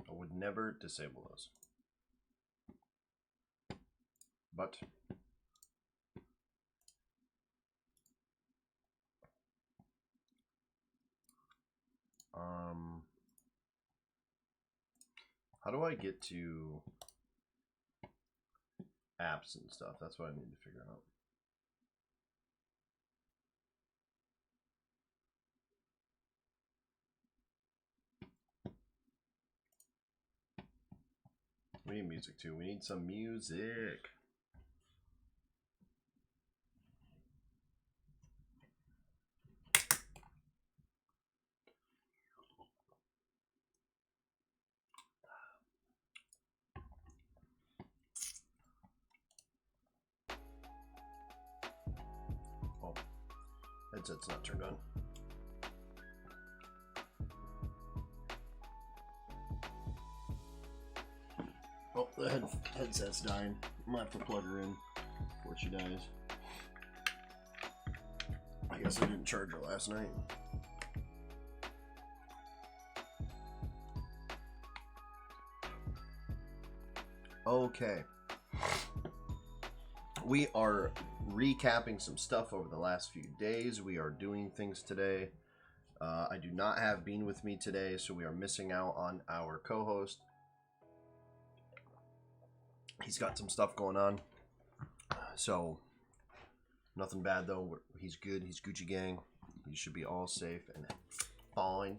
I would never disable those. But how do I get to apps and stuff? That's what I need to figure out. We need music too. We need some music. Oh, headset's not turned on. Oh, the headset's dying. I might have to plug her in before she dies. I guess I didn't charge her last night. Okay. We are recapping some stuff over the last few days. We are doing things today. I do not have Bean with me today, so we are missing out on our co-host. He's got some stuff going on. So, nothing bad though. He's good. He's Gucci gang. He should be all safe and fine.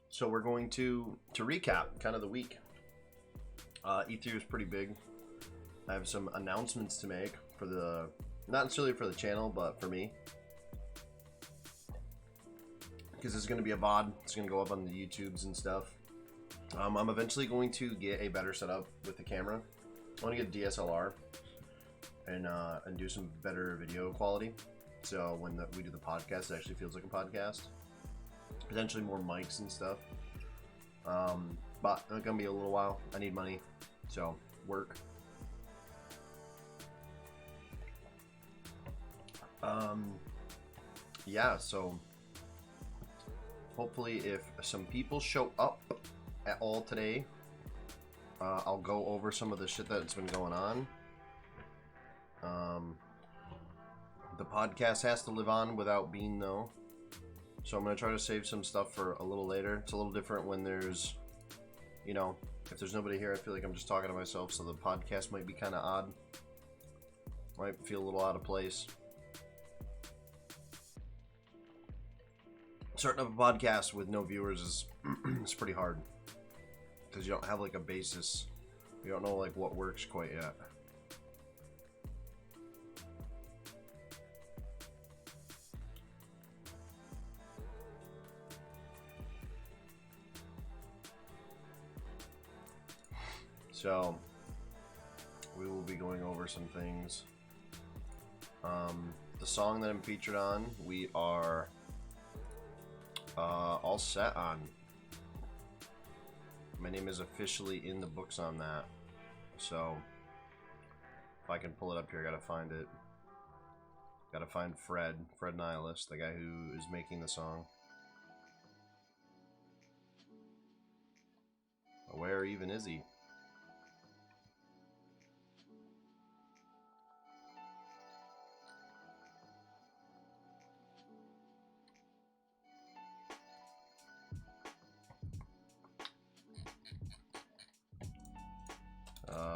So we're going to recap kind of the week. E3 was pretty big. I have some announcements to make for the, not necessarily for the channel, but for me. Because it's going to be a VOD. It's going to go up on the YouTubes and stuff. I'm eventually going to get a better setup with the camera. I want to get a DSLR and do some better video quality. So when we do the podcast, it actually feels like a podcast. Potentially more mics and stuff. But it's going to be a little while. I need money. So, work. Yeah, so hopefully if some people show up at all today, I'll go over some of the shit that's been going on. The podcast has to live on without Bean though. So I'm going to try to save some stuff for a little later. It's a little different when there's, you know, if there's nobody here, I feel like I'm just talking to myself, so the podcast might be kind of odd. Might feel a little out of place. Starting up a podcast with no viewers is it's pretty hard. Because you don't have like a basis. You don't know like what works quite yet. So, we will be going over some things. The song that I'm featured on, we are all set on. My name is officially in the books on that. So, if I can pull it up here, I gotta find it. Gotta find Fred Nihilist, the guy who is making the song. Where even is he?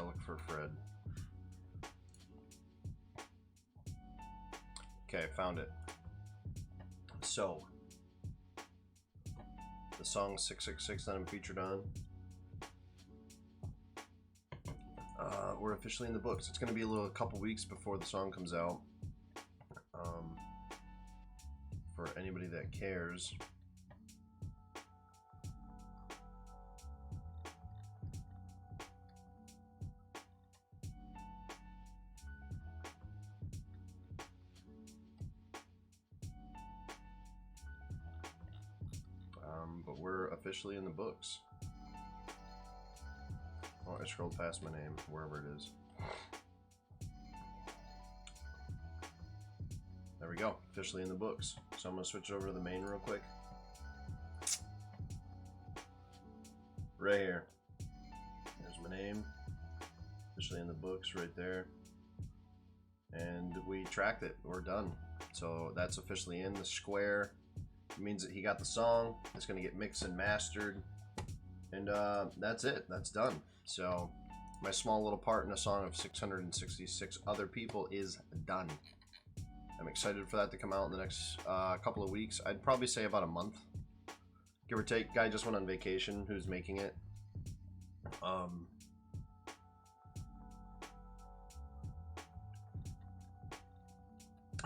Look for Fred. Okay, found it. So, the song 666 that I'm featured on, we're officially in the books. It's going to be a couple weeks before the song comes out. For anybody that cares. But we're officially in the books. Oh, I scrolled past my name, wherever it is. There we go, officially in the books. So I'm going to switch over to the main real quick. Right here. name. Officially in the books right there. And we tracked it. We're done. So that's officially in the square. It means that he got the song. It's going to get mixed and mastered. And that's it. That's done. So my small little part in a song of 666 other people is done. I'm excited for that to come out in the next couple of weeks. I'd probably say about a month, give or take. Guy just went on vacation who's making it.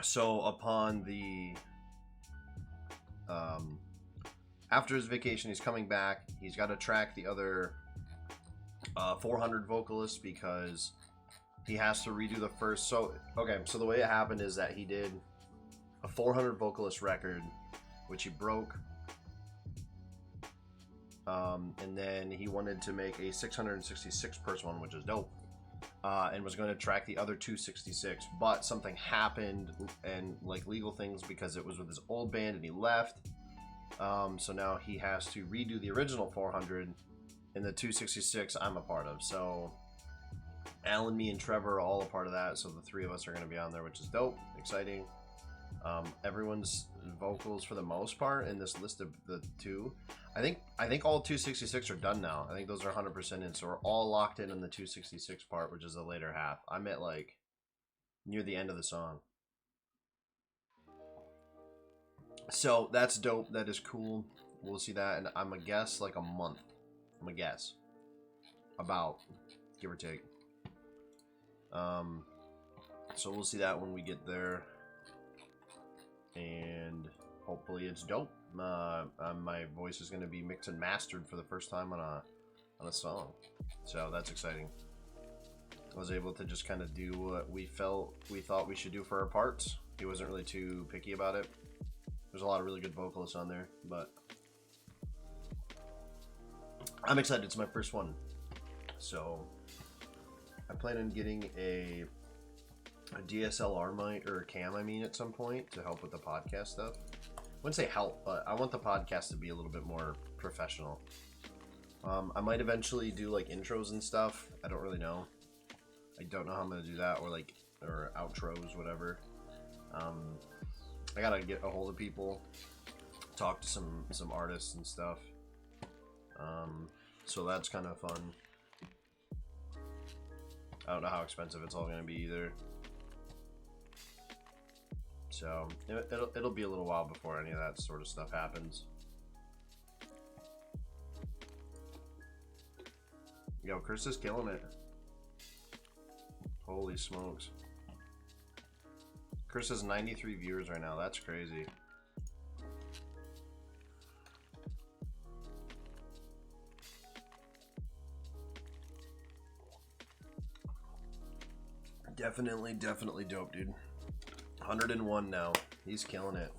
So upon the after his vacation, he's coming back. He's got to track the other 400 vocalists because he has to redo the first. So okay, so the way it happened is that he did a 400 vocalist record, which he broke, and then he wanted to make a 666 person one, which is dope. And was going to track the other 266, but something happened and like legal things because it was with his old band and he left. So now he has to redo the original 400 and the 266 I'm a part of. So Alan, me, and Trevor are all a part of that. So the three of us are going to be on there, which is dope, exciting. Everyone's vocals for the most part in this list of the two. I think all 266 are done now. I think those are 100% in. So we're all locked in on the 266 part, which is the later half. I'm at like near the end of the song. So that's dope. That is cool. We'll see that. And I'm a guess like a month. I'm a guess. About, give or take. So we'll see that when we get there. And hopefully it's dope. My voice is going to be mixed and mastered for the first time on a song, so that's exciting. I was able to just kind of do what we thought we should do for our parts. He wasn't really too picky about it. There's a lot of really good vocalists on there, but I'm excited. It's my first one, so I plan on getting a DSLR mic or a cam, I mean, at some point to help with the podcast stuff. I wouldn't say help, but I want the podcast to be a little bit more professional. I might eventually do like intros and stuff. I don't really know. I don't know how I'm gonna do that, or outros, whatever. I gotta get a hold of people, talk to some artists and stuff. So that's kind of fun. I don't know how expensive it's all gonna be either. So it'll be a little while before any of that sort of stuff happens. Yo, Chris is killing it. Holy smokes. Chris has 93 viewers right now. That's crazy. Definitely dope, dude. 101 now. He's killing it.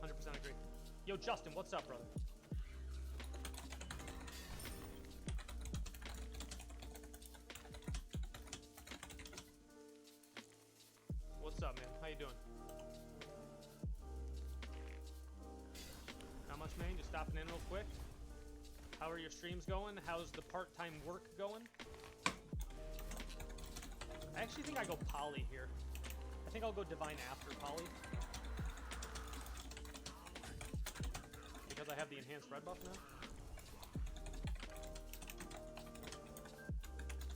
Agree. Yo, Justin, what's up, brother? What's up, man? How you doing? Not much, man. Just stopping in real quick. How are your streams going? How's the part-time work going? I actually think I go Poly here. I think I'll go Divine after Poly. Because I have the enhanced red buff now.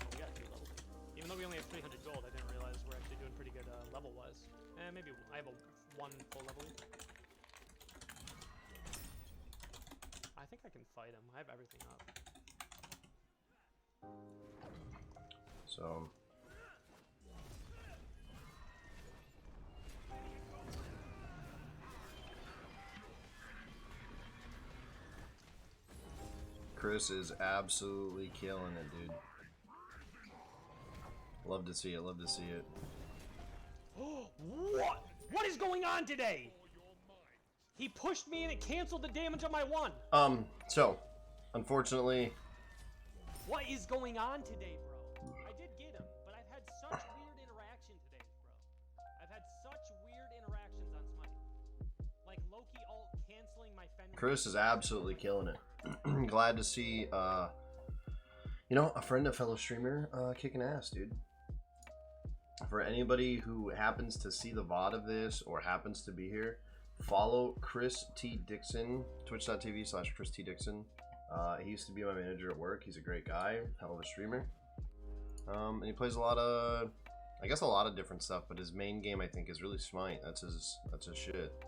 Oh, we got 2 levels. Even though we only have 300 gold, I didn't realize we're actually doing pretty good level-wise. Maybe I have a 1 full level. I think I can fight him. I have everything up. So Chris is absolutely killing it, dude. Love to see it, love to see it. What? What is going on today? He pushed me and it canceled the damage on my 1. So, unfortunately... What is going on today, bro? I did get him, but I've had such weird interactions today, bro. I've had such weird interactions on Smite. Chris is absolutely killing it. Glad to see, you know, a friend, a fellow streamer, kicking ass, dude. For anybody who happens to see the VOD of this or happens to be here, follow Chris T. Dixon, twitch.tv/Chris T. Dixon. He used to be my manager at work. He's a great guy, hell of a streamer. And he plays a lot of, I guess a lot of different stuff, but his main game I think is really Smite. That's his shit.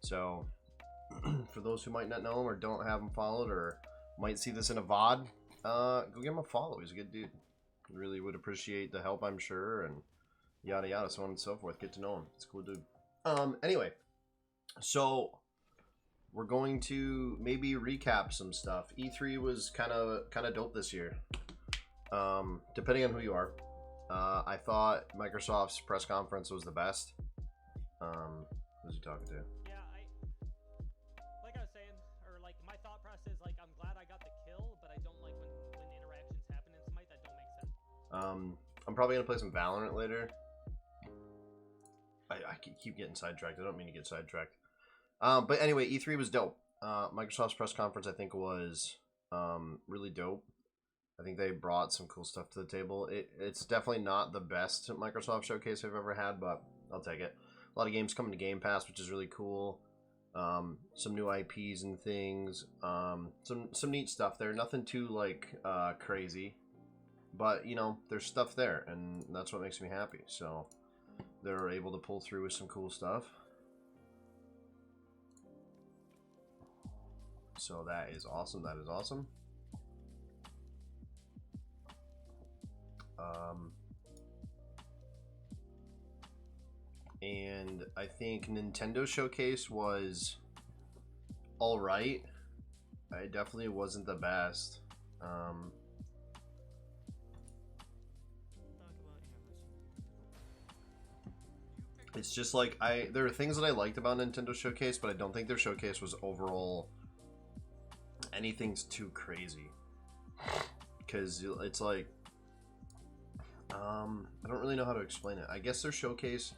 So, for those who might not know him or don't have him followed or might see this in a VOD, go give him a follow. He's a good dude. Really would appreciate the help, I'm sure, and yada yada, so on and so forth. Get to know him. It's a cool dude. Anyway, so we're going to maybe recap some stuff. E3 was kind of dope this year. Depending on who you are. I thought Microsoft's press conference was the best. Who's he talking to? Yeah, like I was saying, or like my thought process, like I'm glad I got the kill, but I don't like when interactions happen in Smite that don't make sense. I'm probably gonna play some Valorant later. I keep getting sidetracked. I don't mean to get sidetracked. But anyway, E3 was dope. Microsoft's press conference I think was really dope. I think they brought some cool stuff to the table. It's definitely not the best Microsoft showcase I've ever had, but I'll take it. A lot of games coming to Game Pass, which is really cool. Some new IPs and things. Some neat stuff there. Nothing too like crazy, but you know there's stuff there, and that's what makes me happy. So they're able to pull through with some cool stuff. So that is awesome. That is awesome. And I think Nintendo Showcase was alright. It definitely wasn't the best. It's just like there are things that I liked about Nintendo Showcase, but I don't think their showcase was overall anything's too crazy. Because it's like I don't really know how to explain it. I guess their showcase,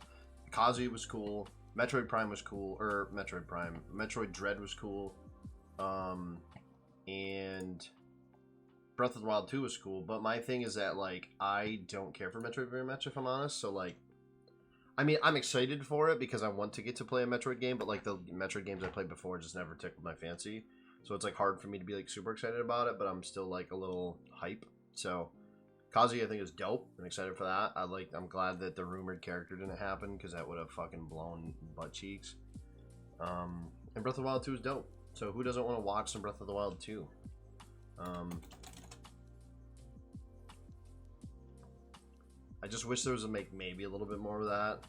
Kazuya was cool, Metroid Prime was cool, or Metroid Dread was cool, and Breath of the Wild 2 was cool, but my thing is that, like, I don't care for Metroid very much, if I'm honest, so, like, I mean, I'm excited for it because I want to get to play a Metroid game, but, like, the Metroid games I played before just never tickled my fancy, so it's, like, hard for me to be, like, super excited about it, but I'm still, like, a little hype, so Kazuya I think is dope. I'm excited for that. I'm glad that the rumored character didn't happen because that would have fucking blown butt cheeks. And Breath of the Wild 2 is dope. So who doesn't want to watch some Breath of the Wild 2? I just wish there was maybe a little bit more of that.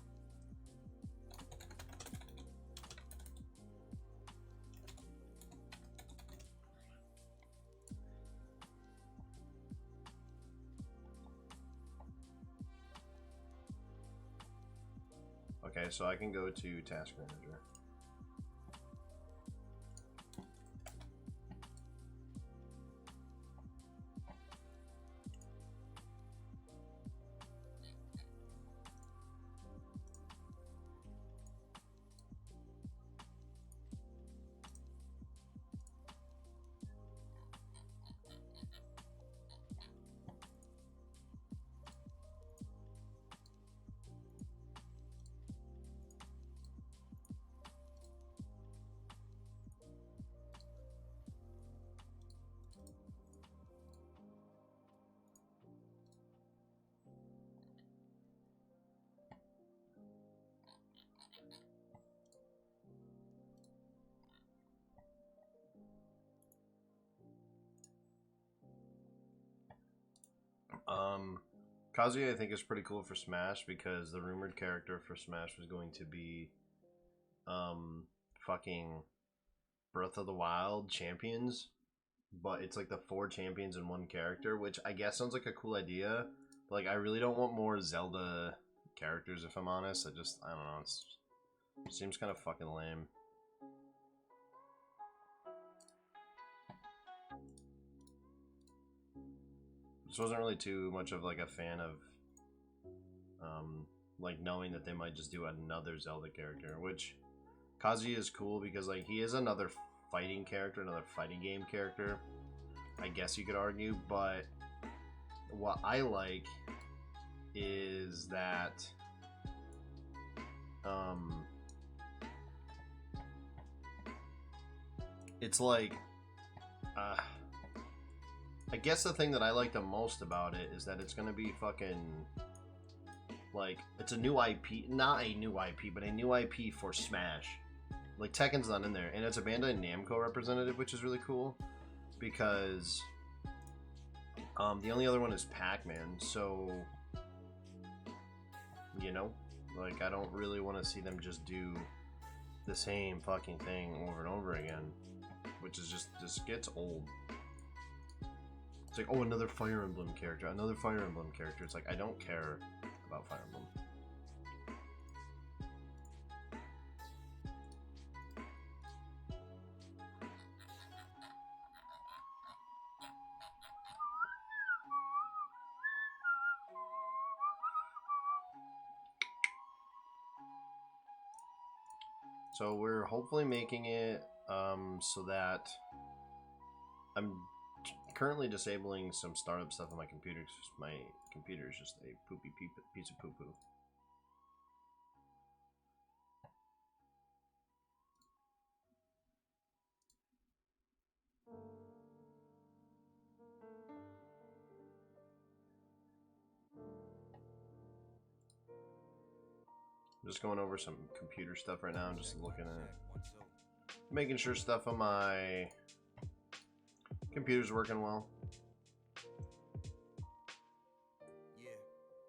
Okay, so I can go to Task Manager. Kazuya I think is pretty cool for Smash because the rumored character for Smash was going to be fucking Breath of the Wild champions, but it's like the 4 champions in one character, which I guess sounds like a cool idea, but like I really don't want more Zelda characters if I'm honest. I don't know, it seems kind of fucking lame. Just wasn't really too much of like a fan of like knowing that they might just do another Zelda character, which Kazuya is cool because like he is another fighting character, another fighting game character, I guess you could argue. But what I like is that it's like I guess the thing that I like the most about it is that it's gonna be fucking like it's a new IP, not a new IP, but a new IP for Smash. Like Tekken's not in there, and it's a Bandai Namco representative, which is really cool because the only other one is Pac-Man. So you know, like I don't really want to see them just do the same fucking thing over and over again, which is just gets old. It's like, oh, another Fire Emblem character, another Fire Emblem character. It's like, I don't care about Fire Emblem. So we're hopefully making it so that I'm currently disabling some startup stuff on my computer because my computer is just a poopy piece of poo-poo. I'm just going over some computer stuff right now. I'm just looking at making sure stuff on my computer's working well. Yeah,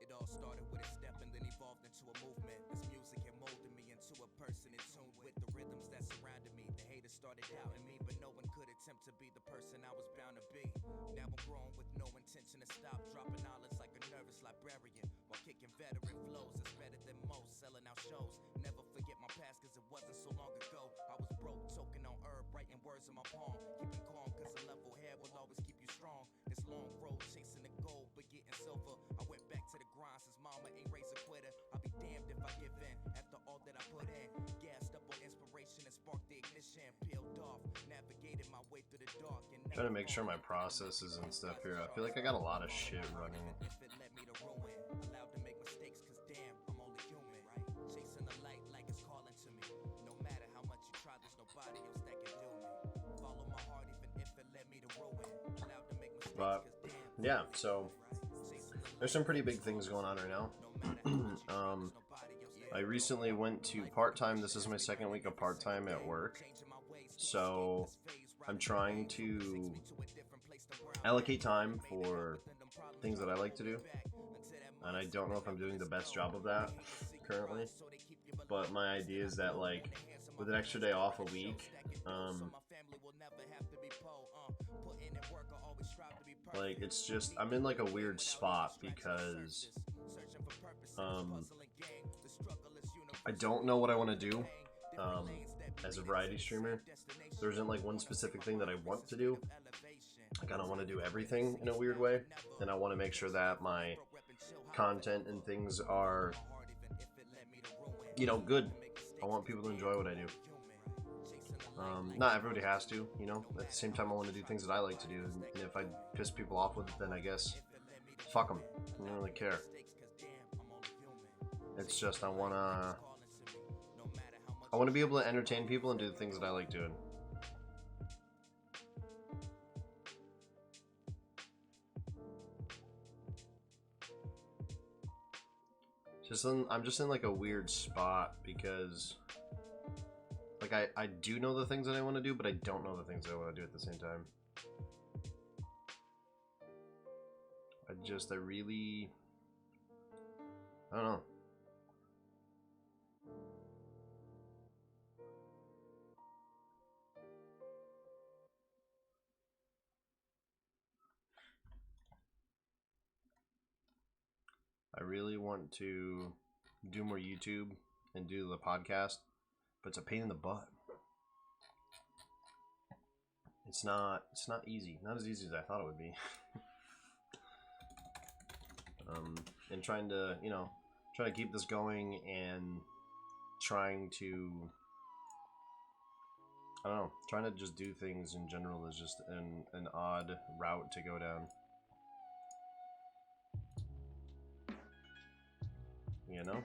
it all started with a step and then evolved into a movement. This music had molded me into a person in tune with the rhythms that surrounded me. The haters started doubting me, but no one could attempt to be the person I was bound to be. Now I'm growing with no intention to stop, dropping knowledge like a nervous librarian while kicking veteran flows. It's better than most, selling out shows. Never forget my past cause it wasn't so long ago. I was broke, choking on herb, writing words in my palm. Keeping calm cause a level head will always keep you strong. This long road chasing the gold but getting silver. I went back to the grind since mama ain't raised a quitter. I'll be damned if I give in after all that I put in. Gassed up on inspiration and sparked the ignition. Peeled off, navigated my way through the dark. And Trying to make sure my processes and stuff here. I feel like I got a lot of shit running. if it led me to ruin, allowed to make mistakes cause damn, I'm only human, right? Chasing the light like it's calling to me. No matter how much you try, there's nobody else that can do me. Follow my heart even if it led me to ruin. Allowed to make mistakes But cause damn. yeah, so there's some pretty big things going on right now. I recently went to part-time. This is my second week of part-time at work. So I'm trying to allocate time for things that I like to do. And I don't know if I'm doing the best job of that currently. But my idea is that, like, with an extra day off a week, like, it's just, I'm in, like, a weird spot because, I don't know what I want to do, as a variety streamer. There isn't, like, one specific thing that I want to do. I kind of want to do everything in a weird way, and I want to make sure that my content and things are, you know, good. I want people to enjoy what I do. Not everybody has to, you know. At the same time, I want to do things that I like to do, and if I piss people off with it, then I guess fuck them. I don't really care. It's just I wanna be able to entertain people and do the things that I like doing. I'm just in like a weird spot because, like, I do know the things that I want to do, but I don't know the things that I want to do at the same time. I don't know. I really want to do more YouTube and do the podcast, but it's a pain in the butt. It's not easy. Not as easy as I thought it would be. And trying to keep this going and trying to I don't know. Trying to just do things in general is just an odd route to go down. You know?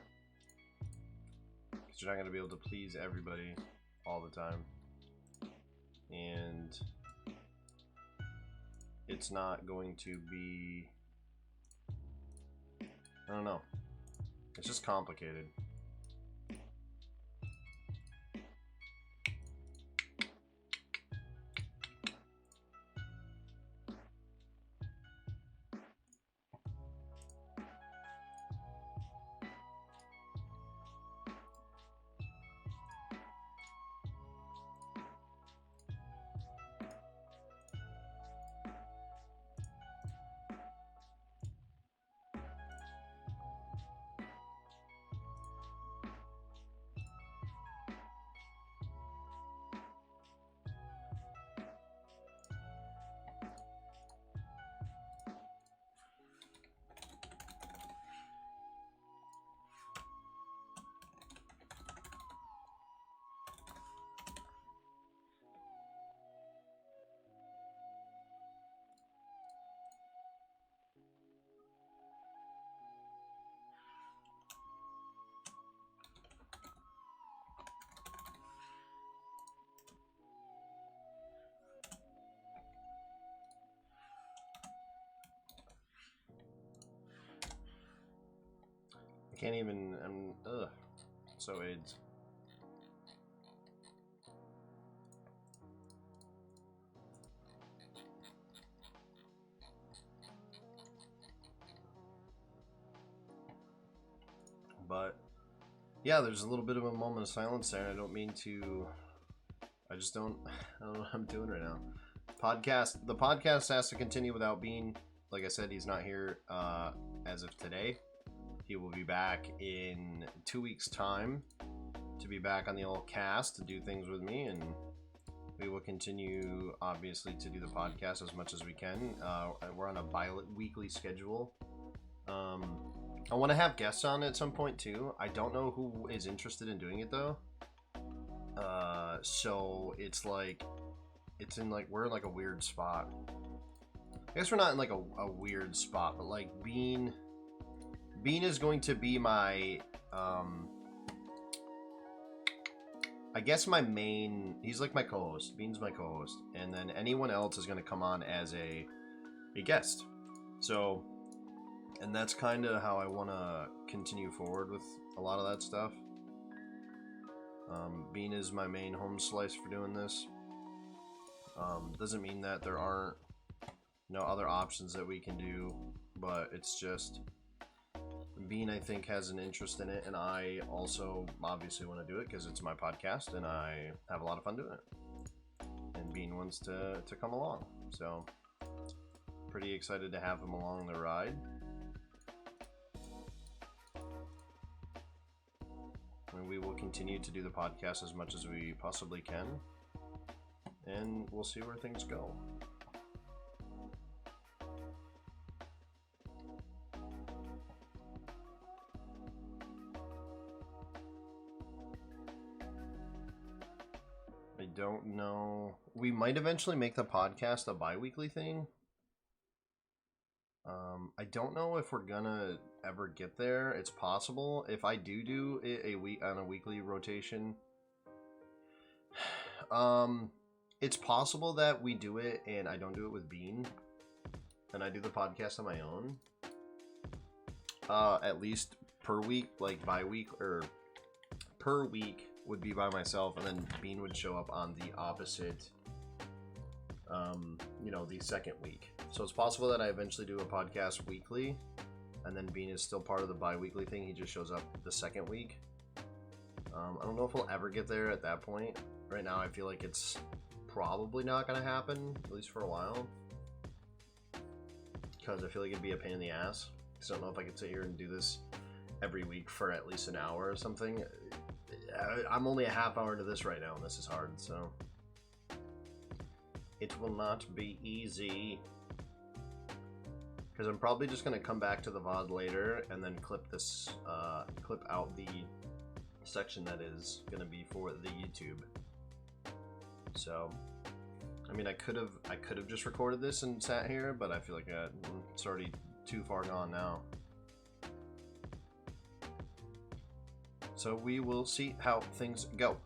Because you're not going to be able to please everybody all the time. And it's not going to be... I don't know. It's just complicated. Can't even, ugh, so AIDS. But, yeah, there's a little bit of a moment of silence there. I don't mean to, I don't know what I'm doing right now. The podcast has to continue without Bean. Like I said, he's not here as of today. He will be back in 2 weeks' time to be back on the old cast to do things with me, and we will continue, obviously, to do the podcast as much as we can. We're on a bi-weekly schedule. I want to have guests on at some point, too. I don't know who is interested in doing it, though. So it's like, we're in like a weird spot. I guess we're not in like a weird spot, but like Bean is going to be my, I guess my main, he's like my co-host. Bean's my co-host. And then anyone else is going to come on as a guest. So, and that's kind of how I want to continue forward with a lot of that stuff. Bean is my main home slice for doing this. Doesn't mean that there aren't no other options that we can do, but it's just Bean, I think, has an interest in it, and I also obviously want to do it because it's my podcast and I have a lot of fun doing it. And Bean wants to come along, so pretty excited to have him along the ride. And we will continue to do the podcast as much as we possibly can, and we'll see where things go. I don't know. We might eventually make the podcast a bi-weekly thing. I don't know if we're gonna ever get there. It's possible. If I do it on a weekly rotation, it's possible that we do it and I don't do it with Bean, and I do the podcast on my own. At least per week, like bi-week or per week would be by myself, and then Bean would show up on the opposite, the second week. So it's possible that I eventually do a podcast weekly, and then Bean is still part of the bi-weekly thing. He just shows up the second week. I don't know if we'll ever get there at that point. Right now, I feel like it's probably not going to happen, at least for a while, because I feel like it'd be a pain in the ass. So I don't know if I could sit here and do this every week for at least an hour or something. I'm only a half hour into this right now, and this is hard, so it will not be easy. Because I'm probably just going to come back to the VOD later and then clip out the section that is going to be for the YouTube. So, I mean, I could have just recorded this and sat here, but I feel like it's already too far gone now. So we will see how things go.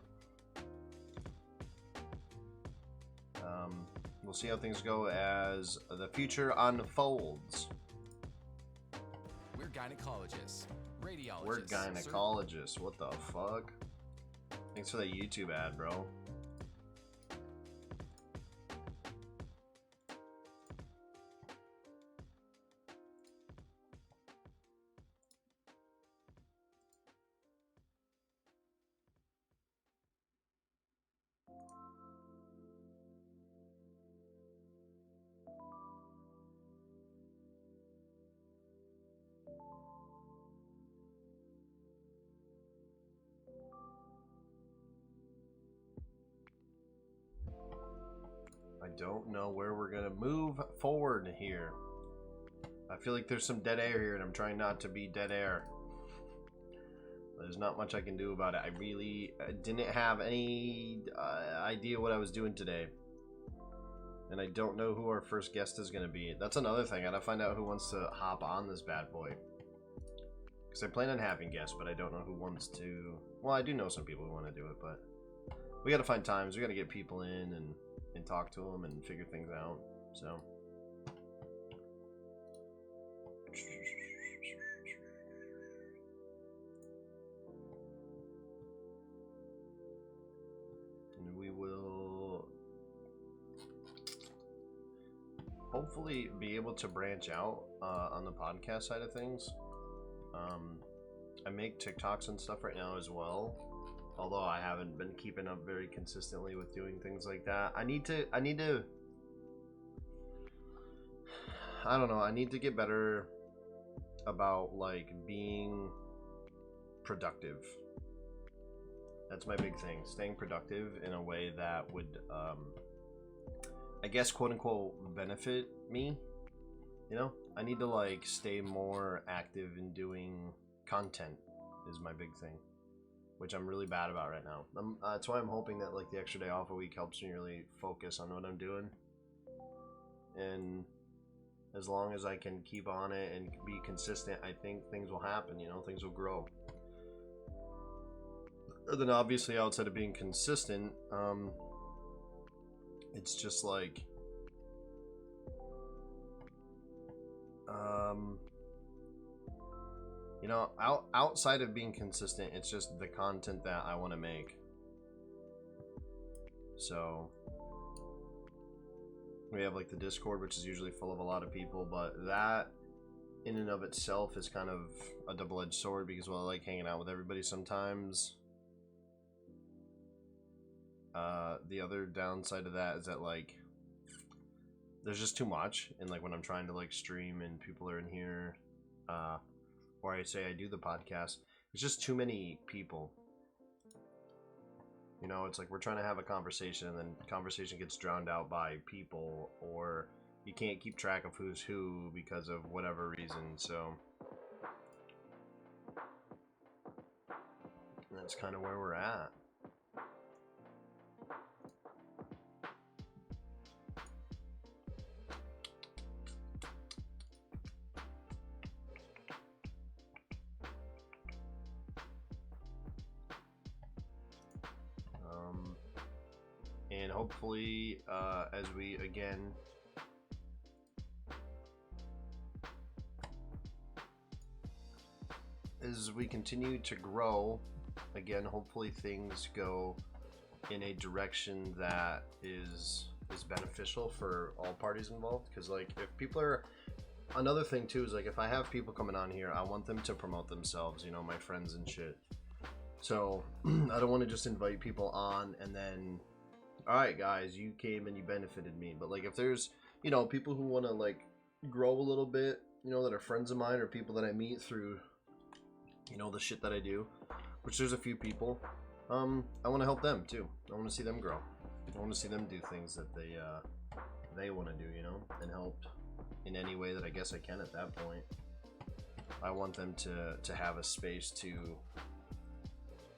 We'll see how things go as the future unfolds. We're gynecologists, radiologists. We're gynecologists. What the fuck? Thanks for that YouTube ad, bro. I don't know where we're gonna move forward here. I feel like there's some dead air here, and I'm trying not to be dead air. There's not much I can do about it. I really didn't have any idea what I was doing today. And I don't know who our first guest is gonna be. That's another thing. I gotta find out who wants to hop on this bad boy. Because I plan on having guests, but I don't know who wants to... Well, I do know some people who want to do it, but... We gotta find times. We gotta get people in and talk to them and figure things out. So... And we will... hopefully be able to branch out on the podcast side of things. I make TikToks and stuff right now as well, although I haven't been keeping up very consistently with doing things like that. I need to I don't know, I need to get better about like being productive. That's my big thing, staying productive in a way that would I guess quote unquote benefit me. You know, I need to like stay more active in doing content is my big thing, which I'm really bad about right now. That's why I'm hoping that like the extra day off a week helps me really focus on what I'm doing. And as long as I can keep on it and be consistent, I think things will happen, you know, things will grow. And then obviously outside of being consistent, it's just like you know, outside of being consistent, it's just the content that I want to make. So we have like the Discord, which is usually full of a lot of people, but that in and of itself is kind of a double-edged sword, because while I like hanging out with everybody sometimes, the other downside of that is that like there's just too much, and like when I'm trying to like stream and people are in here, or I say I do the podcast, it's just too many people. You know, it's like we're trying to have a conversation and then conversation gets drowned out by people, or you can't keep track of who's who because of whatever reason. So that's kind of where we're at. And hopefully, as we again continue to grow, again, hopefully things go in a direction that is beneficial for all parties involved. Because like if people are, another thing too is like if I have people coming on here, I want them to promote themselves, you know, my friends and shit. So I don't want to just invite people on and then, all right guys, you came and you benefited me. But like if there's, you know, people who want to like grow a little bit, you know, that are friends of mine or people that I meet through, you know, the shit that I do, which there's a few people, I want to help them too. I want to see them grow. I want to see them do things that they want to do, you know, and help in any way that I guess I can at that point. I want them to have a space to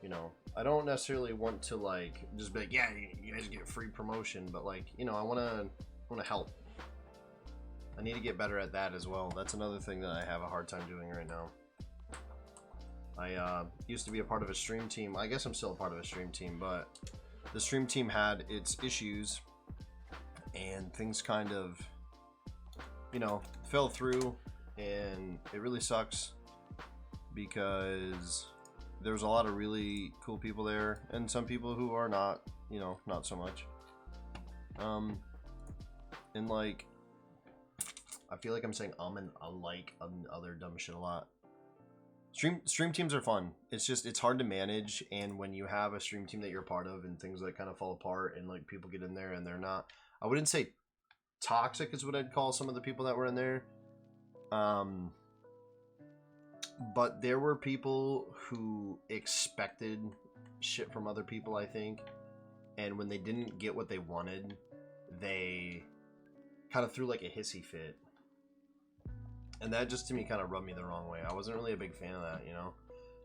You know, I don't necessarily want to like just be like, yeah, you guys get free promotion, but like, you know, I want to help. I need to get better at that as well. That's another thing that I have a hard time doing right now. I used to be a part of a stream team. I guess I'm still a part of a stream team, but the stream team had its issues and things kind of, you know, fell through, and it really sucks because there's a lot of really cool people there and some people who are not, you know, not so much. And like, I feel like I'm saying and like other dumb shit a lot. Stream teams are fun. It's just, it's hard to manage, and when you have a stream team that you're a part of and things like kind of fall apart and like people get in there and they're not, I wouldn't say toxic is what I'd call some of the people that were in there. But there were people who expected shit from other people, I think, and when they didn't get what they wanted, they kind of threw like a hissy fit. And that just to me kind of rubbed me the wrong way. I wasn't really a big fan of that, you know?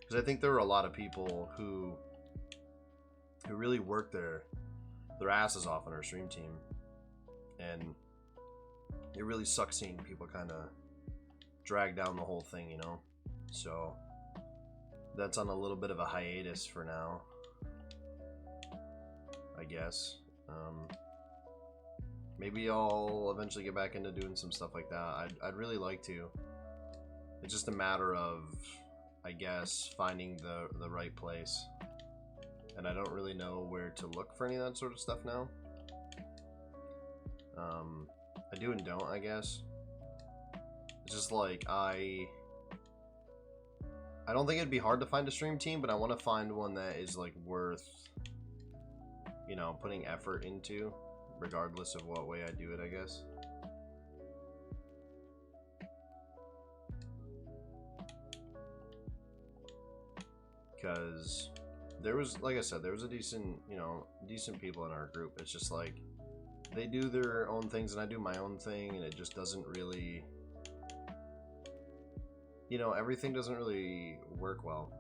Because I think there were a lot of people who really worked their asses off on our stream team. And it really sucks seeing people kind of drag down the whole thing, you know? So that's on a little bit of a hiatus for now, I guess. Maybe I'll eventually get back into doing some stuff like that. I'd really like to. It's just a matter of, I guess, finding the right place. And I don't really know where to look for any of that sort of stuff now. I do and don't, I guess. It's just like, I don't think it'd be hard to find a stream team, but I want to find one that is like worth, you know, putting effort into, regardless of what way I do it, I guess. Because there was, like I said, there was a decent, you know, decent people in our group. It's just like, they do their own things and I do my own thing, and it just doesn't really, you know, everything doesn't really work well.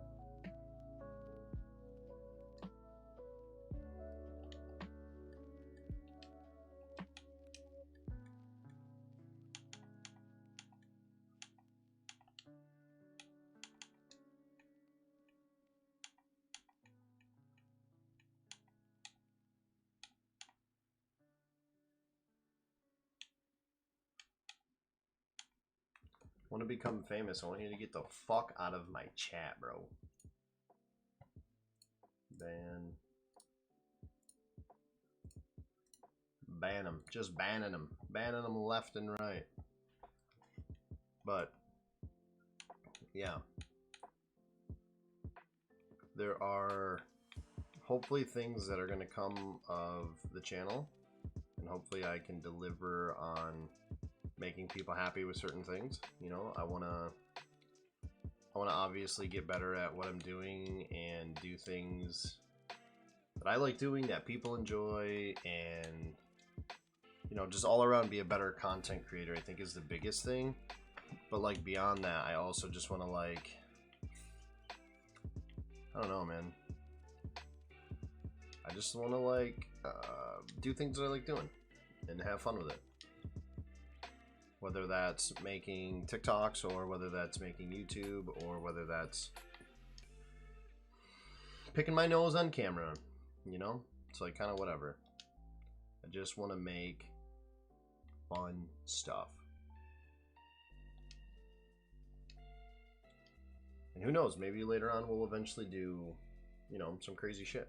Want to become famous? I want you to get the fuck out of my chat, bro. Ban them. Just banning them. Banning them left and right. But yeah, there are hopefully things that are going to come of the channel, and hopefully I can deliver on making people happy with certain things. You know, I want to obviously get better at what I'm doing and do things that I like doing that people enjoy, and you know, just all around be a better content creator, I think is the biggest thing. But like beyond that, I also just want to like, I don't know, man. I just want to like do things that I like doing and have fun with it. Whether that's making TikToks, or whether that's making YouTube, or whether that's picking my nose on camera, you know? It's like kind of whatever. I just want to make fun stuff. And who knows, maybe later on we'll eventually do, you know, some crazy shit.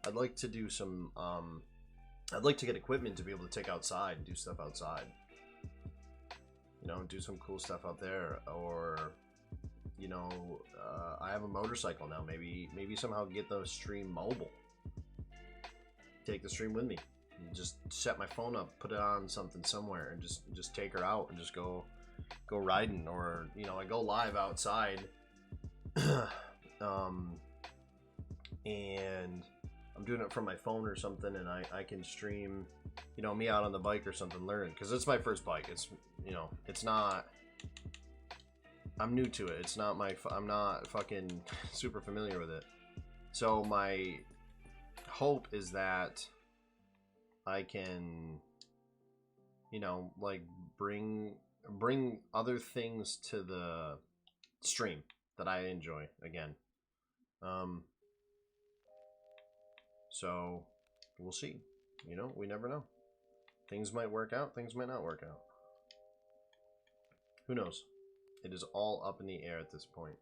I'd like to do some, I'd like to get equipment to be able to take outside and do stuff outside. You know, do some cool stuff out there, or, you know, I have a motorcycle now. Maybe somehow get the stream mobile. Take the stream with me. And just set my phone up, put it on something somewhere, and just take her out and just go riding, or you know, I go live outside, and I'm doing it from my phone or something, and I can stream, you know, me out on the bike or something, learn, because it's my first bike. It's, you know, it's not, I'm new to it. It's not my, I'm not fucking super familiar with it. So my hope is that I can, you know, like bring other things to the stream that I enjoy again. So we'll see. You know, we never know. Things might work out, things might not work out. Who knows? It is all up in the air at this point.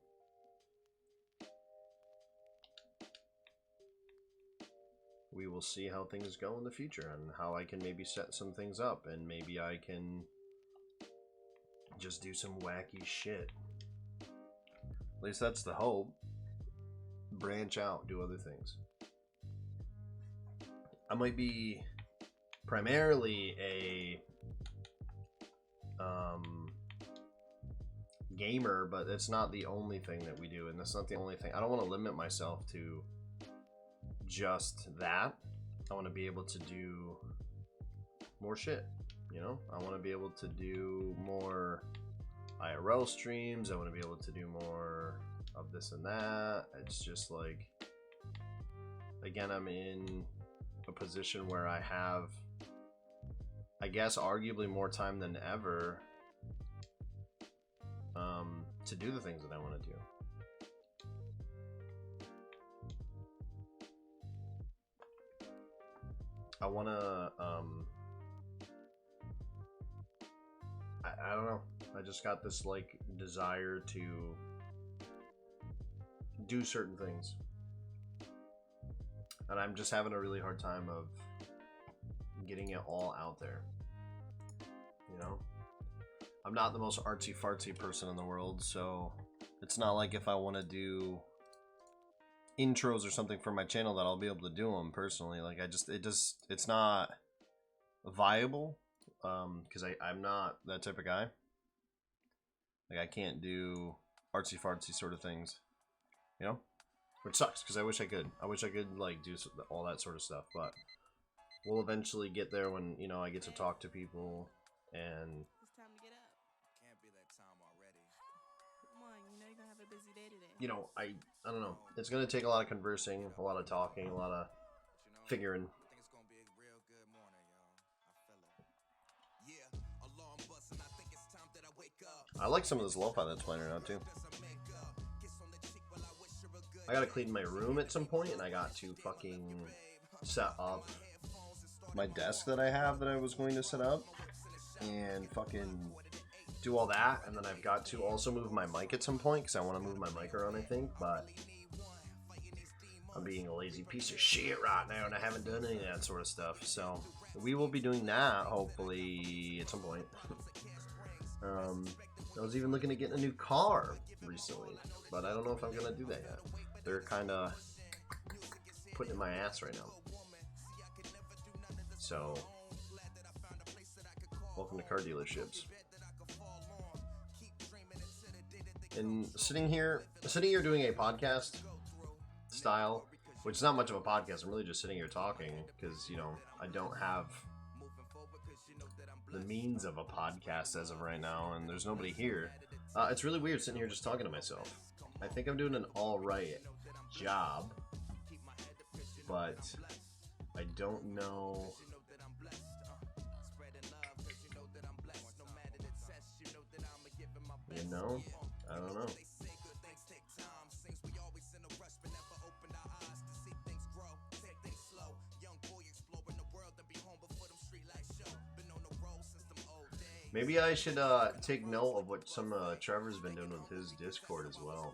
We will see how things go in the future and how I can maybe set some things up, and maybe I can just do some wacky shit. At least that's the hope. Branch out, do other things. I might be primarily a gamer, but it's not the only thing that we do, and that's not the only thing. I don't want to limit myself to just that. I want to be able to do more shit, you know? I want to be able to do more IRL streams. I want to be able to do more of this and that. It's just like, again, I'm in a position where I have, I guess, arguably more time than ever to do the things that I want to do. I want to, I don't know. I just got this, like, desire to do certain things. And I'm just having a really hard time of getting it all out there. You know? I'm not the most artsy-fartsy person in the world, so it's not like if I want to do intros or something for my channel that I'll be able to do them personally. Like, it's not viable, because I'm not that type of guy. Like, I can't do artsy-fartsy sort of things, you know? Which sucks, because I wish I could. I wish I could, like, do all that sort of stuff, but we'll eventually get there when, you know, I get to talk to people, and It's time to get up. Can't be that time already. Come on, you know you're gonna have a busy day today. you know, I don't know. It's going to take a lot of conversing, a lot of talking, a lot of figuring. I think it's gonna be a real good morning, y'all. I feel it. Yeah, alarm buzz, and I think it's time that I wake up. I like some of this lo-fi that's playing right now, too. I gotta clean my room at some point, and I got to fucking set up my desk that I have that I was going to set up, and fucking do all that, and then I've got to also move my mic at some point, because I want to move my mic around, I think, but I'm being a lazy piece of shit right now, and I haven't done any of that sort of stuff, so we will be doing that, hopefully, at some point. I was even looking at getting a new car recently, but I don't know if I'm gonna do that yet. They're kind of putting in my ass right now. So, welcome to car dealerships. And sitting here doing a podcast style, which is not much of a podcast. I'm really just sitting here talking because, you know, I don't have the means of a podcast as of right now, and there's nobody here. It's really weird sitting here just talking to myself. I think I'm doing an alright job, but I don't know. You know? I don't know. Maybe I should take note of what some Trevor's been doing with his Discord as well.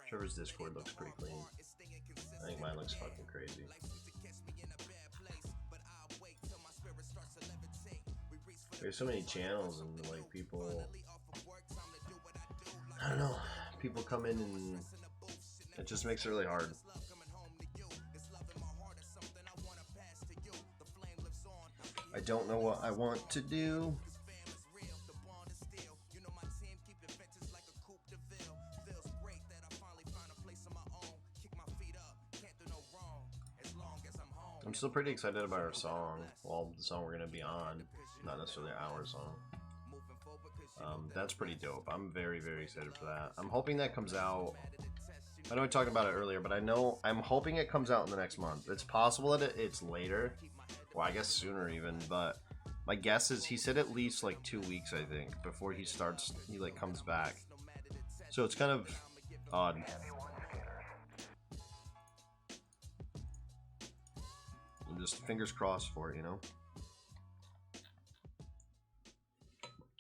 Trevor's Discord looks pretty clean. I think mine looks fucking crazy. There's so many channels and like people, I don't know, people come in and it just makes it really hard. I don't know what I want to do. I'm still pretty excited about our song. Well, the song we're gonna be on, not necessarily our song. That's pretty dope. I'm very, very excited for that. I'm hoping that comes out. I know we talked about it earlier, but I'm hoping it comes out in the next month. It's possible that it's later, well, I guess sooner even, but my guess is he said at least like 2 weeks, I think, before he like comes back. So it's kind of odd. I'm just fingers crossed for it, you know?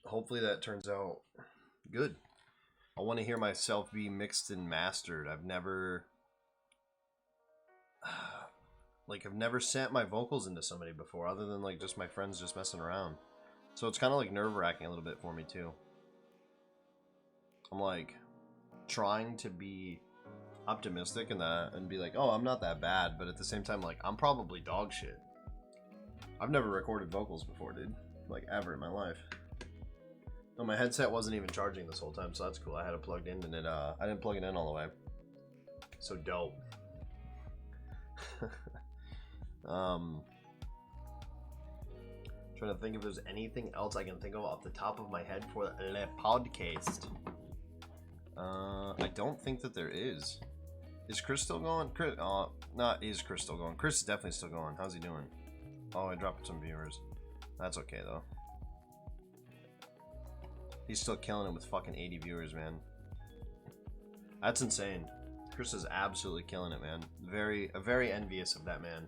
Hopefully that turns out good. I want to hear myself be mixed and mastered. I've never sent my vocals into somebody before, other than like just my friends just messing around. So it's kind of like nerve-wracking a little bit for me too. I'm like trying to be optimistic in that and be like, oh, I'm not that bad, but at the same time, like, I'm probably dog shit. I've never recorded vocals before, dude. Like, ever in my life. No, my headset wasn't even charging this whole time, so that's cool. I had it plugged in, and I didn't plug it in all the way. So dope. Trying to think if there's anything else I can think of off the top of my head for the podcast. I don't think that there is. Is Chris still going? Chris, is Chris still going? Chris is definitely still going. How's he doing? Oh, I dropped some viewers. That's okay though. He's still killing it with fucking 80 viewers, man. That's insane. Chris is absolutely killing it, man. Very envious of that man.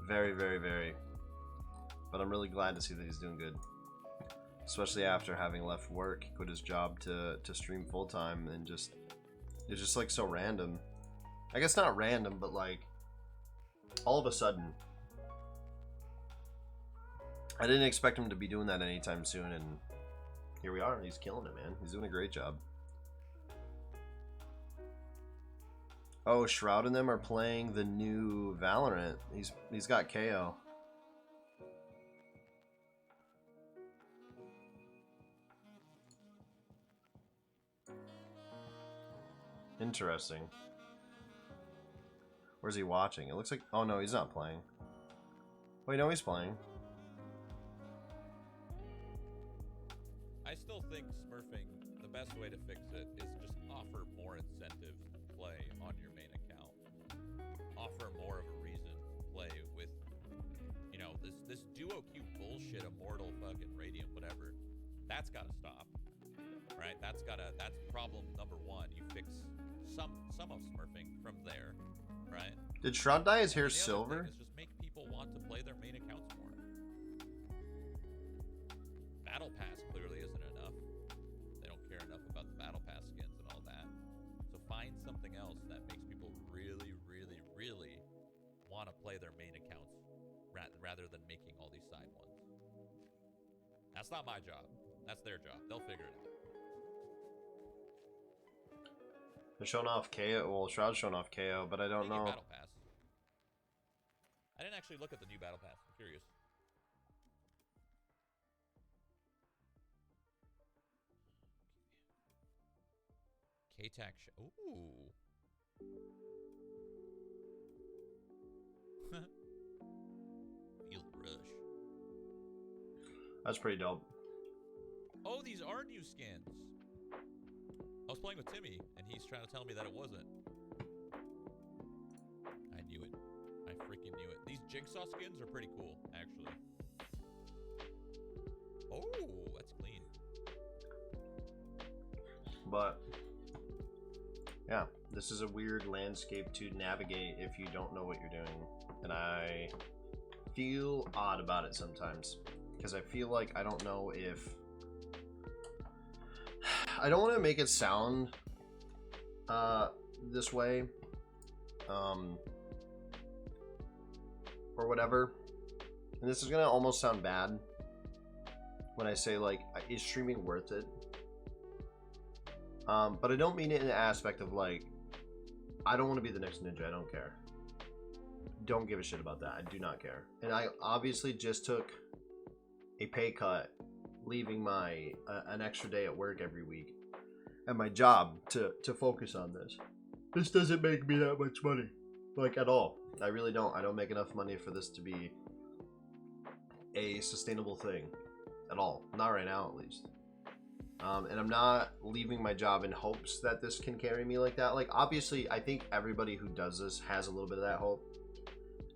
Very, very, very. But I'm really glad to see that he's doing good. Especially after having left work, quit his job to stream full time, and it's just like so random. I guess not random, but like all of a sudden. I didn't expect him to be doing that anytime soon, and here we are. He's killing it, man. He's doing a great job. Oh, Shroud and them are playing the new Valorant. He's got KO. Interesting. Where's he watching? It looks like... Oh, no, he's not playing. Wait, no, he's playing. I still think smurfing, the best way to fix it is just offer more incentives to play on your main account. Offer more of a reason to play with, you know, this duo queue bullshit, immortal fucking radiant, whatever. That's gotta stop. Right? That's problem number one. You fix some of smurfing from there, right? Did Shroud dye his hair And the other silver? thing is just make people want to play their main accounts more. Battle Pass clearly isn't enough. They don't care enough about the Battle Pass skins and all that. So find something else that makes people really, really, really want to play their main accounts rather than making all these side ones. That's not my job. That's their job. They'll figure it out. They're showing off KO. Well, Shroud's showing off KO, but I don't know. Battle Pass. I didn't actually look at the new Battle Pass. I'm curious. K-Tac. Ooh. Feel the rush. That's pretty dope. Oh, these are new skins. I was playing with Timmy, and he's trying to tell me that it wasn't. I knew it. I freaking knew it. These Jigsaw skins are pretty cool, actually. Oh, that's clean. But yeah, this is a weird landscape to navigate if you don't know what you're doing, and I feel odd about it sometimes because I feel like I don't know if I don't want to make it sound this way or whatever, and this is gonna almost sound bad when I say like, is streaming worth it? But I don't mean it in the aspect of like, I don't want to be the next Ninja. I don't care. Don't give a shit about that. I do not care. And I obviously just took a pay cut, leaving my an extra day at work every week and my job to focus on this. This doesn't make me that much money, like, at all. I really don't. I don't make enough money for this to be a sustainable thing at all. Not right now, at least. And I'm not leaving my job in hopes that this can carry me like that. Like, obviously, I think everybody who does this has a little bit of that hope.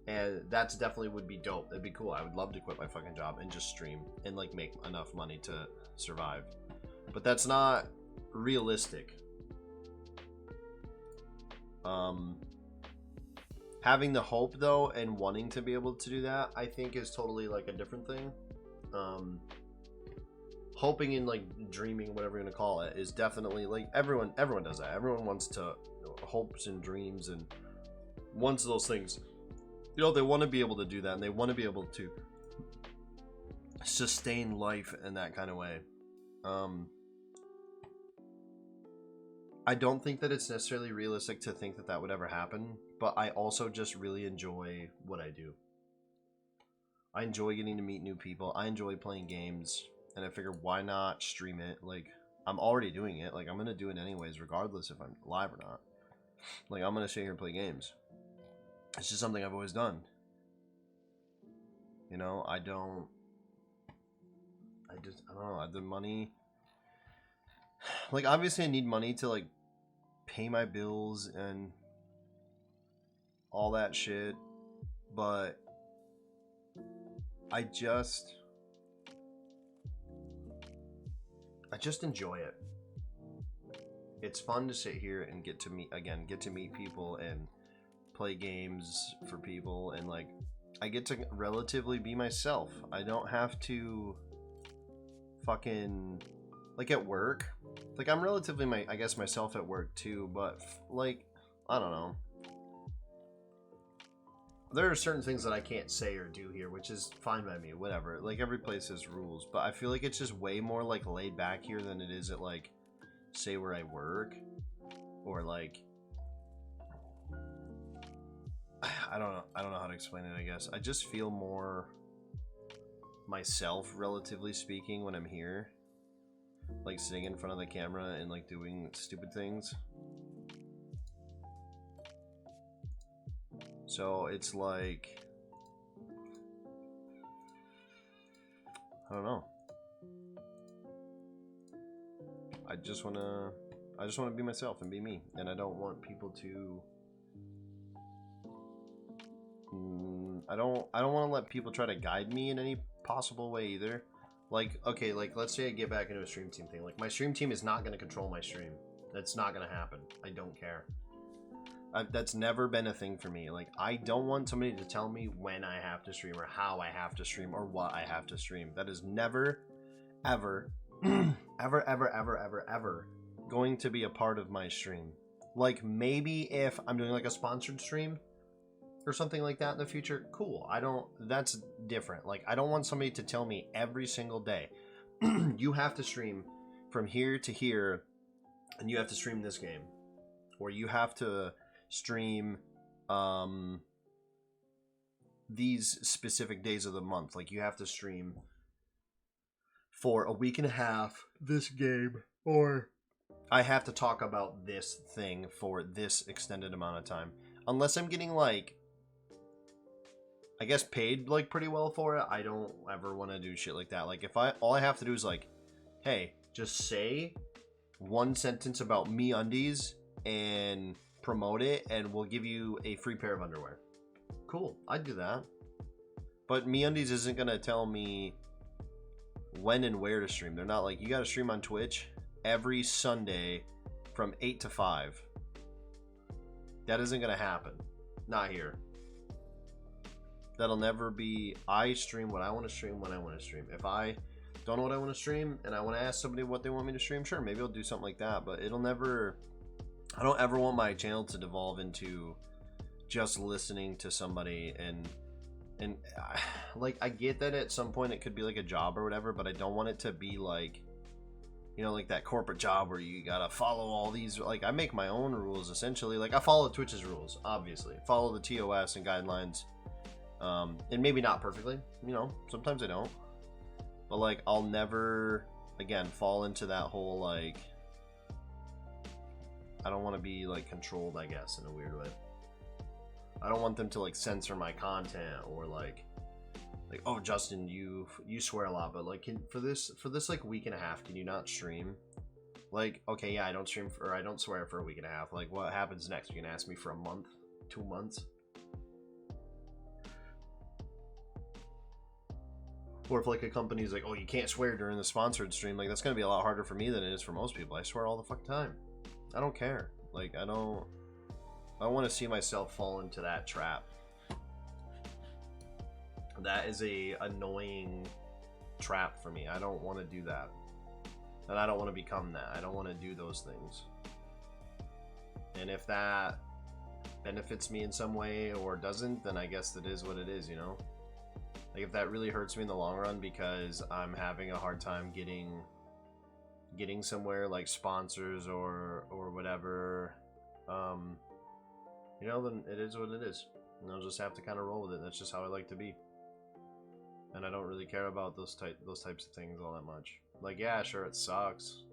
And that's definitely would be dope. That'd be cool. I would love to quit my fucking job and just stream and, like, make enough money to survive. But that's not realistic. Having the hope, though, and wanting to be able to do that, I think is totally, like, a different thing. Hoping and, like, dreaming, whatever you're gonna call it, is definitely, like, everyone does that. Everyone wants to, hopes and dreams and wants those things. You know, they want to be able to do that, and they want to be able to sustain life in that kind of way. I don't think that it's necessarily realistic to think that that would ever happen, but I also just really enjoy what I do. I enjoy getting to meet new people. I enjoy playing games, and I figure why not stream it? Like, I'm already doing it. Like, I'm going to do it anyways, regardless if I'm live or not. Like, I'm going to sit here and play games. It's just something I've always done. You know, I don't know, the money, like, obviously I need money to, like, pay my bills and all that shit, but I just enjoy it. It's fun to sit here and get to meet people and play games for people, and, like, I get to relatively be myself. I don't have to fucking, like, at work, like, I'm relatively myself at work too, but, like, I don't know, there are certain things that I can't say or do here, which is fine by me, whatever. Like, every place has rules, but I feel like it's just way more, like, laid back here than it is at, like, say where I work, or, like, I don't know how to explain it, I guess. I just feel more myself, relatively speaking, when I'm here. Like, sitting in front of the camera and, like, doing stupid things. So, it's like, I don't know. I just wanna be myself and be me. And I don't want people to... I don't want to let people try to guide me in any possible way either. Like, okay, like, let's say I get back into a stream team thing. Like, my stream team is not going to control my stream. That's not going to happen. I don't care. That's never been a thing for me. Like, I don't want somebody to tell me when I have to stream or how I have to stream or what I have to stream. That is never, ever, ever going to be a part of my stream. Like, maybe if I'm doing, like, a sponsored stream or something like that in the future, cool. That's different. Like, I don't want somebody to tell me every single day, you have to stream from here to here, and you have to stream this game, or you have to stream these specific days of the month. Like, you have to stream for a week and a half this game, or I have to talk about this thing for this extended amount of time. Unless I'm getting, like, I guess paid, like, pretty well for it, I don't ever want to do shit like that. Like, if all I have to do is, like, hey, just say one sentence about MeUndies and promote it, and we'll give you a free pair of underwear. Cool, I'd do that. But MeUndies isn't gonna tell me when and where to stream. They're not like, you gotta stream on Twitch every Sunday from 8 to 5. That isn't gonna happen. Not here. That'll never be, I stream what I want to stream when I want to stream. If I don't know what I want to stream and I want to ask somebody what they want me to stream, sure, maybe I'll do something like that, but it'll never, I don't ever want my channel to devolve into just listening to somebody and like, I get that at some point it could be like a job or whatever, but I don't want it to be like, you know, like that corporate job where you gotta follow all these, like, I make my own rules essentially. Like, I follow Twitch's rules, obviously, follow the TOS and guidelines. And maybe not perfectly, you know, sometimes I don't, but, like, I'll never, again, fall into that whole, like, I don't want to be, like, controlled, I guess, in a weird way. I don't want them to, like, censor my content or, like, like, oh, Justin, you swear a lot, but like, for this like week and a half, can you not stream? Like, okay, yeah, I don't swear for a week and a half. Like, what happens next? You can ask me for a month, 2 months, or if like a company's like, oh, you can't swear during the sponsored stream, like that's gonna be a lot harder for me than it is for most people. I swear all the fucking time. I don't care. Like, I don't want to see myself fall into that trap. That is a annoying trap for me. I don't want to do that. And I don't want to become that. I don't want to do those things. And if that benefits me in some way or doesn't, then I guess that is what it is, you know? Like, if that really hurts me in the long run because I'm having a hard time getting somewhere, like sponsors or whatever, you know, then it is what it is. And I'll just have to kind of roll with it. That's just how I like to be. And I don't really care about those types of things all that much. Like, yeah, sure, it sucks.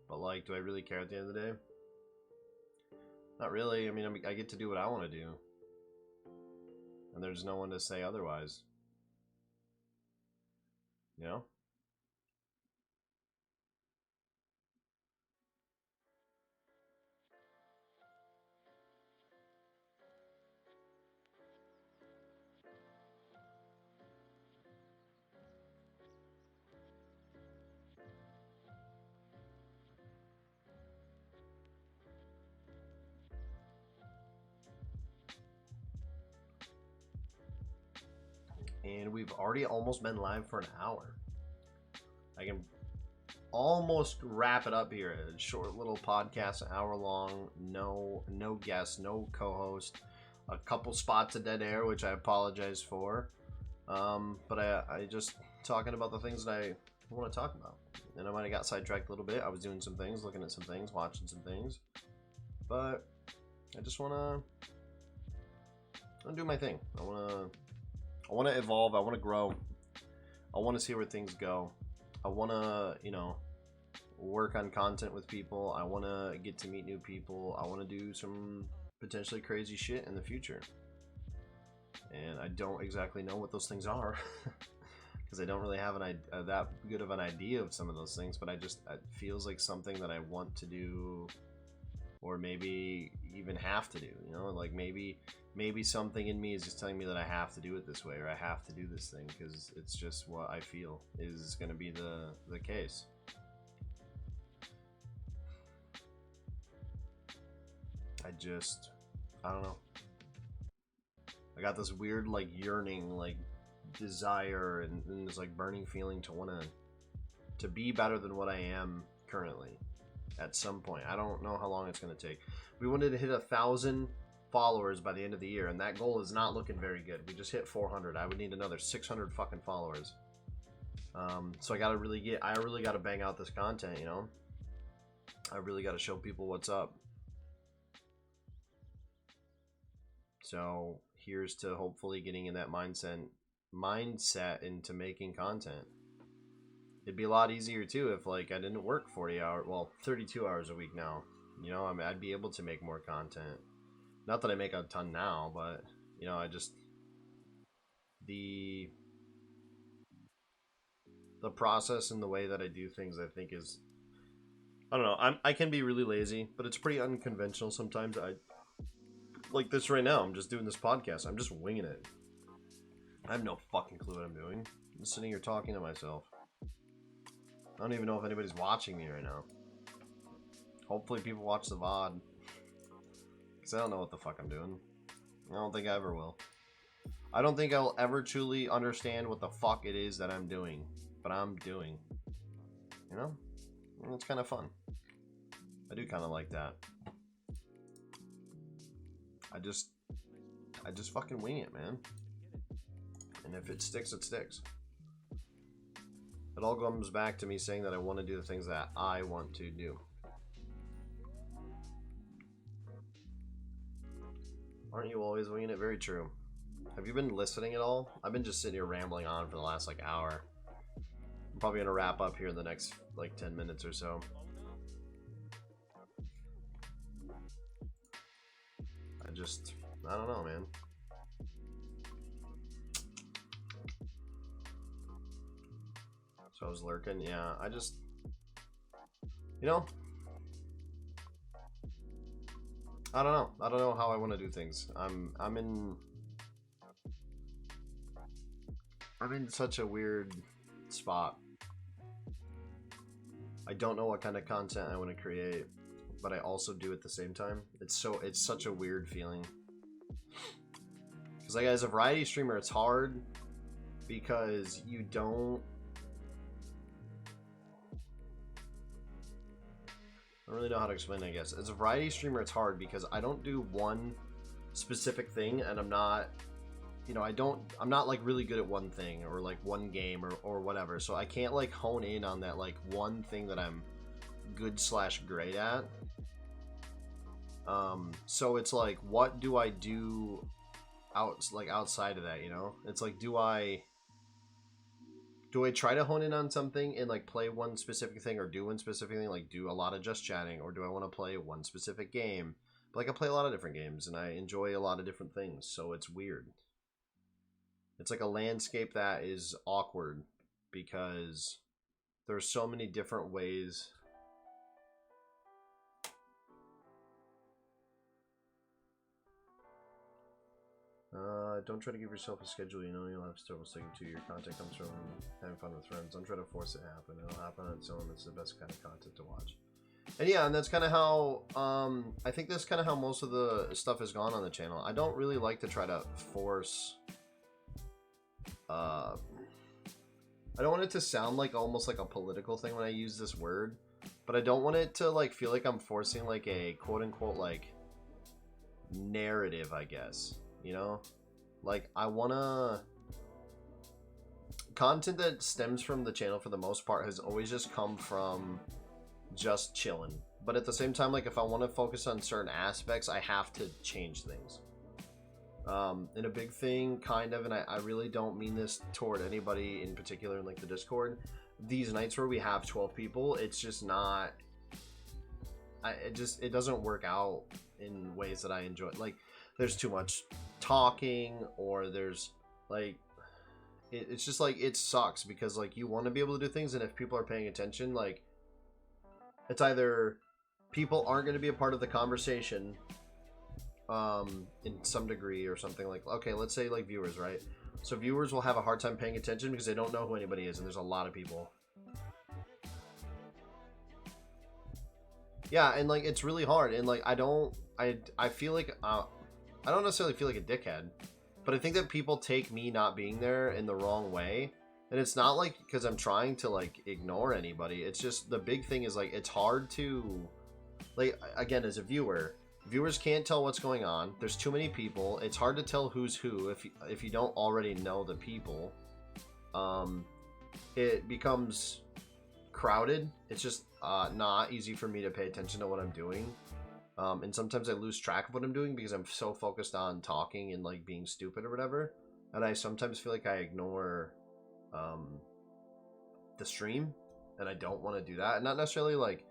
But, like, do I really care at the end of the day? Not really. I mean, I get to do what I want to do. And there's no one to say otherwise. You know? And we've already almost been live for an hour. I can almost wrap it up here. A short little podcast, an hour long. No guest, no co-host. A couple spots of dead air, which I apologize for. But I just talking about the things that I want to talk about. And I might have got sidetracked a little bit. I was doing some things, looking at some things, watching some things. But I just want to do my thing. I want to evolve. I want to grow. I want to see where things go. I want to, you know, work on content with people. I want to get to meet new people. I want to do some potentially crazy shit in the future. And I don't exactly know what those things are because I don't really have that good of an idea of some of those things, but it feels like something that I want to do, or maybe even have to do, you know, like maybe something in me is just telling me that I have to do it this way, or I have to do this thing because it's just what I feel is going to be the case. I don't know. I got this weird, like, yearning, like, desire and this, like, burning feeling to be better than what I am currently at some point. I don't know how long it's going to take. We wanted to hit 1,000 followers by the end of the year, and that goal is not looking very good. We just hit 400. I would need another 600 fucking followers. So I really got to bang out this content, you know? I really got to show people what's up. So here's to hopefully getting in that mindset into making content. It'd be a lot easier too if, like, I didn't work 32 hours a week now. You know, I mean, I'd be able to make more content. Not that I make a ton now, but, you know, the process and the way that I do things, I think is, I don't know, I can be really lazy, but it's pretty unconventional sometimes. Like this right now, I'm just doing this podcast. I'm just winging it. I have no fucking clue what I'm doing. I'm just sitting here talking to myself. I don't even know if anybody's watching me right now. Hopefully people watch the VOD. Because I don't know what the fuck I'm doing. I don't think I ever will. I don't think I'll ever truly understand what the fuck it is that I'm doing. But I'm doing. You know? And it's kind of fun. I do kind of like that. I just fucking wing it, man. And if it sticks, it sticks. It all comes back to me saying that I want to do the things that I want to do. Aren't you always winging it? Very true. Have you been listening at all? I've been just sitting here rambling on for the last, like, hour. I'm probably going to wrap up here in the next, like, 10 minutes or so. I don't know, man. So I was lurking. Yeah, I just, you know, I don't know. I don't know how I want to do things. I'm in such a weird spot. I don't know what kind of content I want to create, but I also do at the same time. It's such a weird feeling. Because like as a variety streamer, it's hard because you don't. I don't really know how to explain it, I guess. As a variety streamer, it's hard because I don't do one specific thing, and I'm not, you know, I'm not like really good at one thing or like one game or whatever. So I can't like hone in on that like one thing that I'm good / great at. So it's like, what do I do outside of that, you know? It's like, do I try to hone in on something and like play one specific thing or do one specific thing, like do a lot of just chatting, or do I want to play one specific game? But like I play a lot of different games and I enjoy a lot of different things, so it's weird. It's like a landscape that is awkward because there's so many different ways. Don't try to give yourself a schedule. You know, you'll have trouble sticking to. Your content comes from having fun with friends. Don't try to force it to happen. It'll happen on its own. It's the best kind of content to watch. And yeah, and that's kind of how, I think that's kind of how most of the stuff has gone on the channel. I don't really like to try to force, I don't want it to sound like almost like a political thing when I use this word, but I don't want it to like feel like I'm forcing like a quote unquote like narrative, I guess, you know? Like I wanna, content that stems from the channel for the most part has always just come from just chilling. But at the same time, like if I want to focus on certain aspects, I have to change things. And a big thing kind of, and I really don't mean this toward anybody in particular in like the Discord, these nights where we have 12 people, it's just not, it doesn't work out in ways that I enjoy. Like there's too much talking, or there's like, it's just like, it sucks because like you want to be able to do things, and if people are paying attention, like it's either people aren't going to be a part of the conversation in some degree or something, like, okay, let's say like viewers, right? So viewers will have a hard time paying attention because they don't know who anybody is, and there's a lot of people. Yeah, and like it's really hard, and like I feel like I don't necessarily feel like a dickhead, but I think that people take me not being there in the wrong way. And it's not like because I'm trying to like ignore anybody. It's just the big thing is like it's hard to, like, again, as a viewer, viewers can't tell what's going on. There's too many people. It's hard to tell who's who if you don't already know the people. It becomes crowded. It's just not easy for me to pay attention to what I'm doing. And sometimes I lose track of what I'm doing because I'm so focused on talking and like being stupid or whatever. And I sometimes feel like I ignore the stream, and I don't want to do that. And not necessarily like,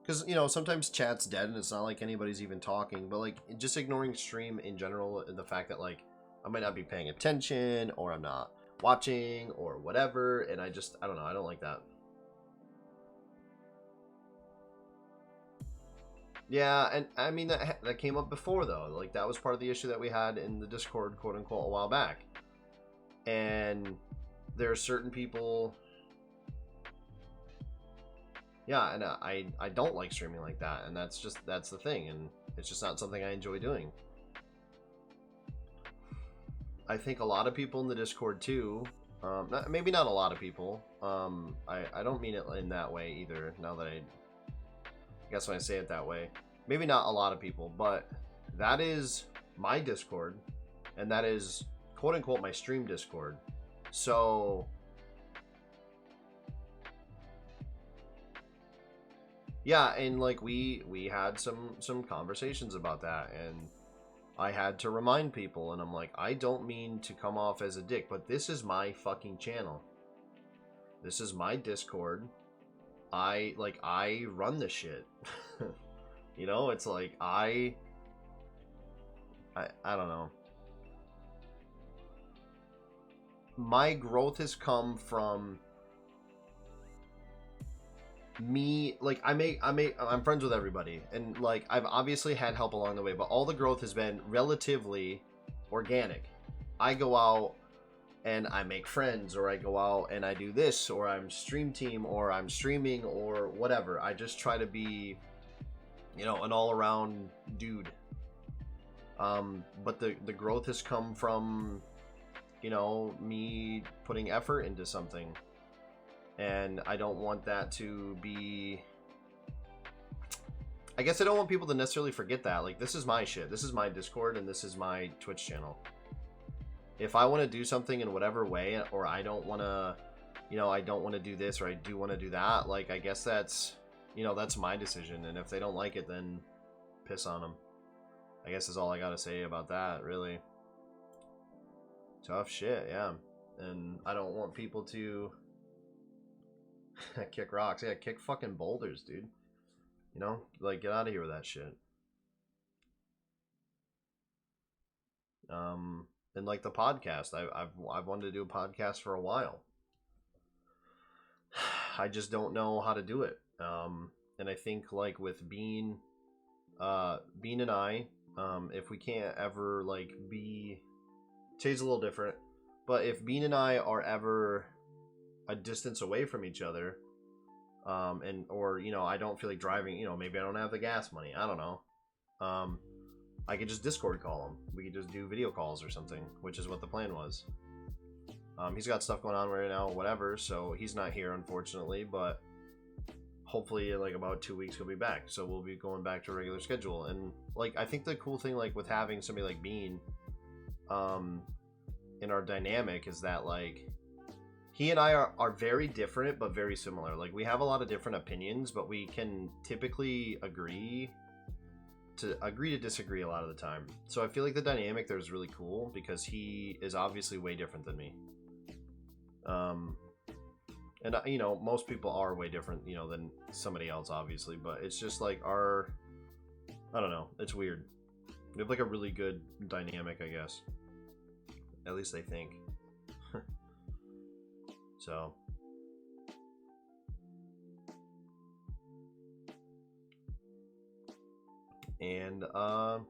because you know sometimes chat's dead and it's not like anybody's even talking, but like just ignoring stream in general, and the fact that like I might not be paying attention, or I'm not watching or whatever, and I don't know, I don't like that. Yeah, and I mean that came up before though. Like that was part of the issue that we had in the Discord, quote unquote, a while back. And there are certain people, yeah, and I don't like streaming like that, and that's the thing, and it's just not something I enjoy doing. I think a lot of people in the Discord too, maybe not a lot of people, I don't mean it in that way either, now that I guess when I say it that way, maybe not a lot of people, but that is my Discord, and that is quote unquote my stream Discord. So yeah, and like we had some conversations about that, and I had to remind people, and I'm like, I don't mean to come off as a dick, but this is my fucking channel. This is my Discord. I run this shit. You know, it's like I don't know. My growth has come from me, like, I'm friends with everybody, and like I've obviously had help along the way, but all the growth has been relatively organic. I go out and I make friends, or I go out and I do this, or I'm stream team, or I'm streaming, or whatever. I just try to be, you know, an all-around dude. But the growth has come from, you know, me putting effort into something. And I don't want that to be... I guess I don't want people to necessarily forget that. Like, this is my shit. This is my Discord, and this is my Twitch channel. If I want to do something in whatever way, or I don't want to, you know, I don't want to do this, or I do want to do that, like, I guess that's, you know, that's my decision. And if they don't like it, then piss on them. I guess is all I got to say about that, really. Tough shit, yeah. And I don't want people to... kick rocks. Yeah, kick fucking boulders, dude. You know, like, get out of here with that shit. And like the podcast, I've wanted to do a podcast for a while. I just don't know how to do it. And I think like with Bean and I, if we can't ever like be, Tay's a little different, but if Bean and I are ever a distance away from each other, or, you know, I don't feel like driving, you know, maybe I don't have the gas money, I don't know, I could just Discord call him. We could just do video calls or something, which is what the plan was. He's got stuff going on right now, whatever, so he's not here, unfortunately, but hopefully in like about 2 weeks he'll be back, so we'll be going back to a regular schedule. And like, I think the cool thing like with having somebody like Bean in our dynamic is that like he and I are very different but very similar. Like, we have a lot of different opinions, but we can typically agree to disagree a lot of the time. So I feel like the dynamic there is really cool because he is obviously way different than me. And you know, most people are way different, you know, than somebody else, obviously, but it's just like I don't know, it's weird. We have like a really good dynamic, I guess. At least I think. So. And the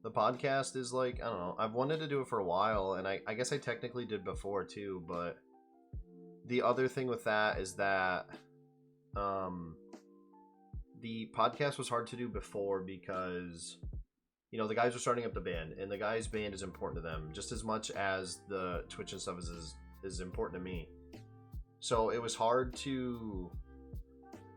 podcast is like, I don't know, I've wanted to do it for a while, and I guess I technically did before too, but the other thing with that is that the podcast was hard to do before because, you know, the guys were starting up the band, and the guys' band is important to them just as much as the Twitch and stuff is important to me. So it was hard to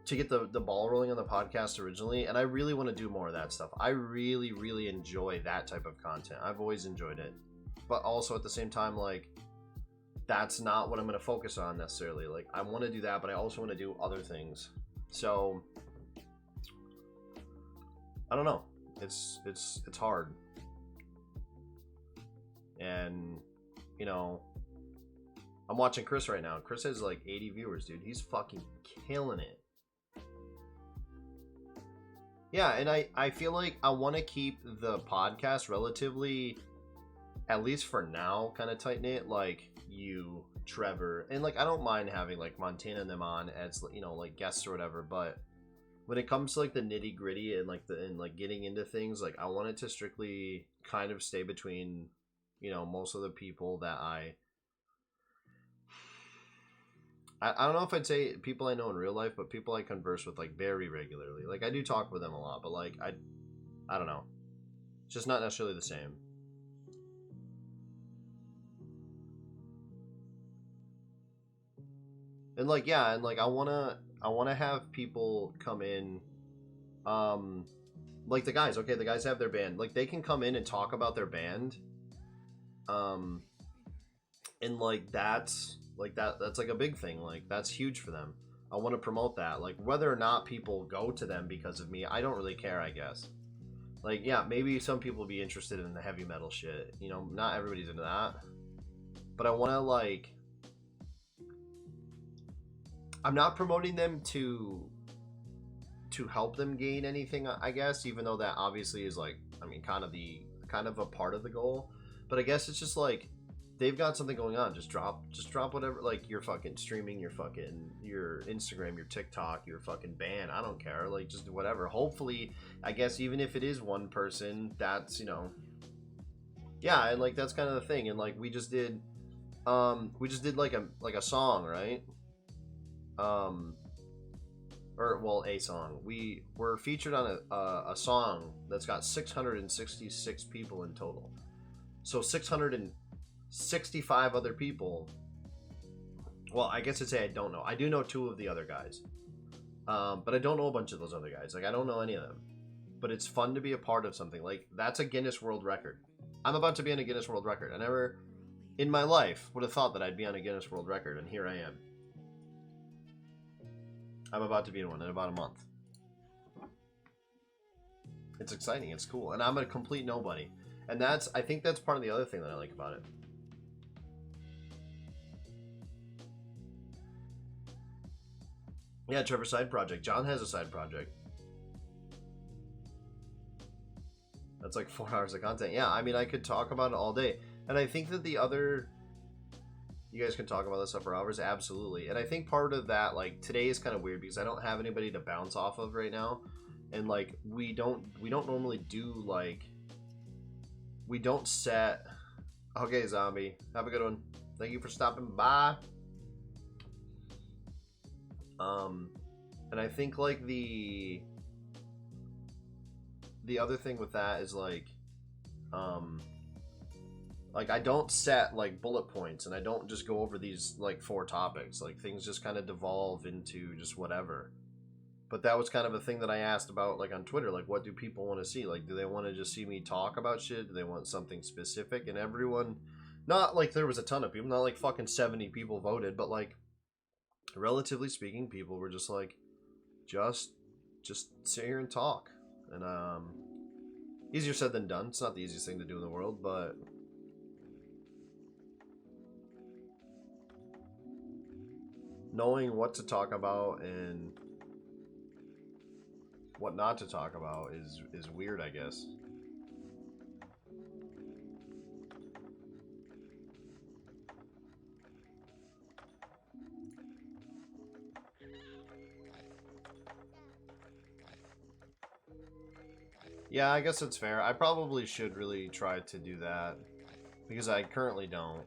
get the ball rolling on the podcast originally, and I really want to do more of that stuff. I really, really enjoy that type of content. I've always enjoyed it. But also at the same time, like, that's not what I'm going to focus on necessarily. Like, I want to do that, but I also want to do other things. So I don't know. It's hard. And, you know, I'm watching Chris right now. Chris has like 80 viewers, dude. He's fucking killing it. Yeah, and I feel like I want to keep the podcast relatively, at least for now, kind of tight-knit. Like you, Trevor, and like I don't mind having like Montana and them on as, you know, like guests or whatever, but when it comes to like the nitty-gritty and like getting into things, like I want it to strictly kind of stay between, you know, most of the people that I don't know if I'd say people I know in real life, but people I converse with like very regularly. Like I do talk with them a lot, but like I don't know. It's just not necessarily the same. And like, yeah, and like I wanna have people come in, like the guys. Okay, the guys have their band. Like they can come in and talk about their band. And like that's like a big thing. Like that's huge for them. I want to promote that. Like whether or not people go to them because of me, I don't really care, I guess. Like, yeah, maybe some people will be interested in the heavy metal shit. You know, not everybody's into that. But I want to like, I'm not promoting them to help them gain anything, I guess, even though that obviously is like, I mean, kind of a part of the goal. But I guess it's just like, they've got something going on. Just drop whatever, like your fucking streaming, your Instagram, your TikTok, your fucking band. I don't care. Like just whatever. Hopefully, I guess even if it is one person, that's, you know, yeah, and like that's kind of the thing. And like we just did like a song, right? Or well, a song. We were featured on a song that's got 666 people in total. So 665 other people. Well, I guess I'd say I don't know. I do know 2 of the other guys, but I don't know a bunch of those other guys. Like I don't know any of them. But it's fun to be a part of something. Like that's a Guinness World Record. I'm about to be on a Guinness World Record. I never, in my life, would have thought that I'd be on a Guinness World Record, and here I am. I'm about to be in one in about a month. It's exciting. It's cool. And I'm a complete nobody. And I think that's part of the other thing that I like about it. Yeah, Trevor's side project. John has a side project. That's like 4 hours of content. Yeah, I mean, I could talk about it all day. And I think that the other... You guys can talk about this stuff for hours, absolutely. And I think part of that, like, today is kind of weird because I don't have anybody to bounce off of right now. And like we don't normally do, like, we don't set... Okay, Zombie, have a good one. Thank you for stopping by. And I think like the other thing with that is like I don't set like bullet points, and I don't just go over these like 4 topics. Like things just kind of devolve into just whatever. But that was kind of a thing that I asked about like on Twitter, like what do people want to see? Like do they want to just see me talk about shit? Do they want something specific? And everyone, not like there was a ton of people, not like fucking 70 people voted, but like relatively speaking, people were just like just sit here and talk. And easier said than done. It's not the easiest thing to do in the world, but knowing what to talk about and what not to talk about is weird, I guess. Yeah, I guess it's fair. I probably should really try to do that because I currently don't.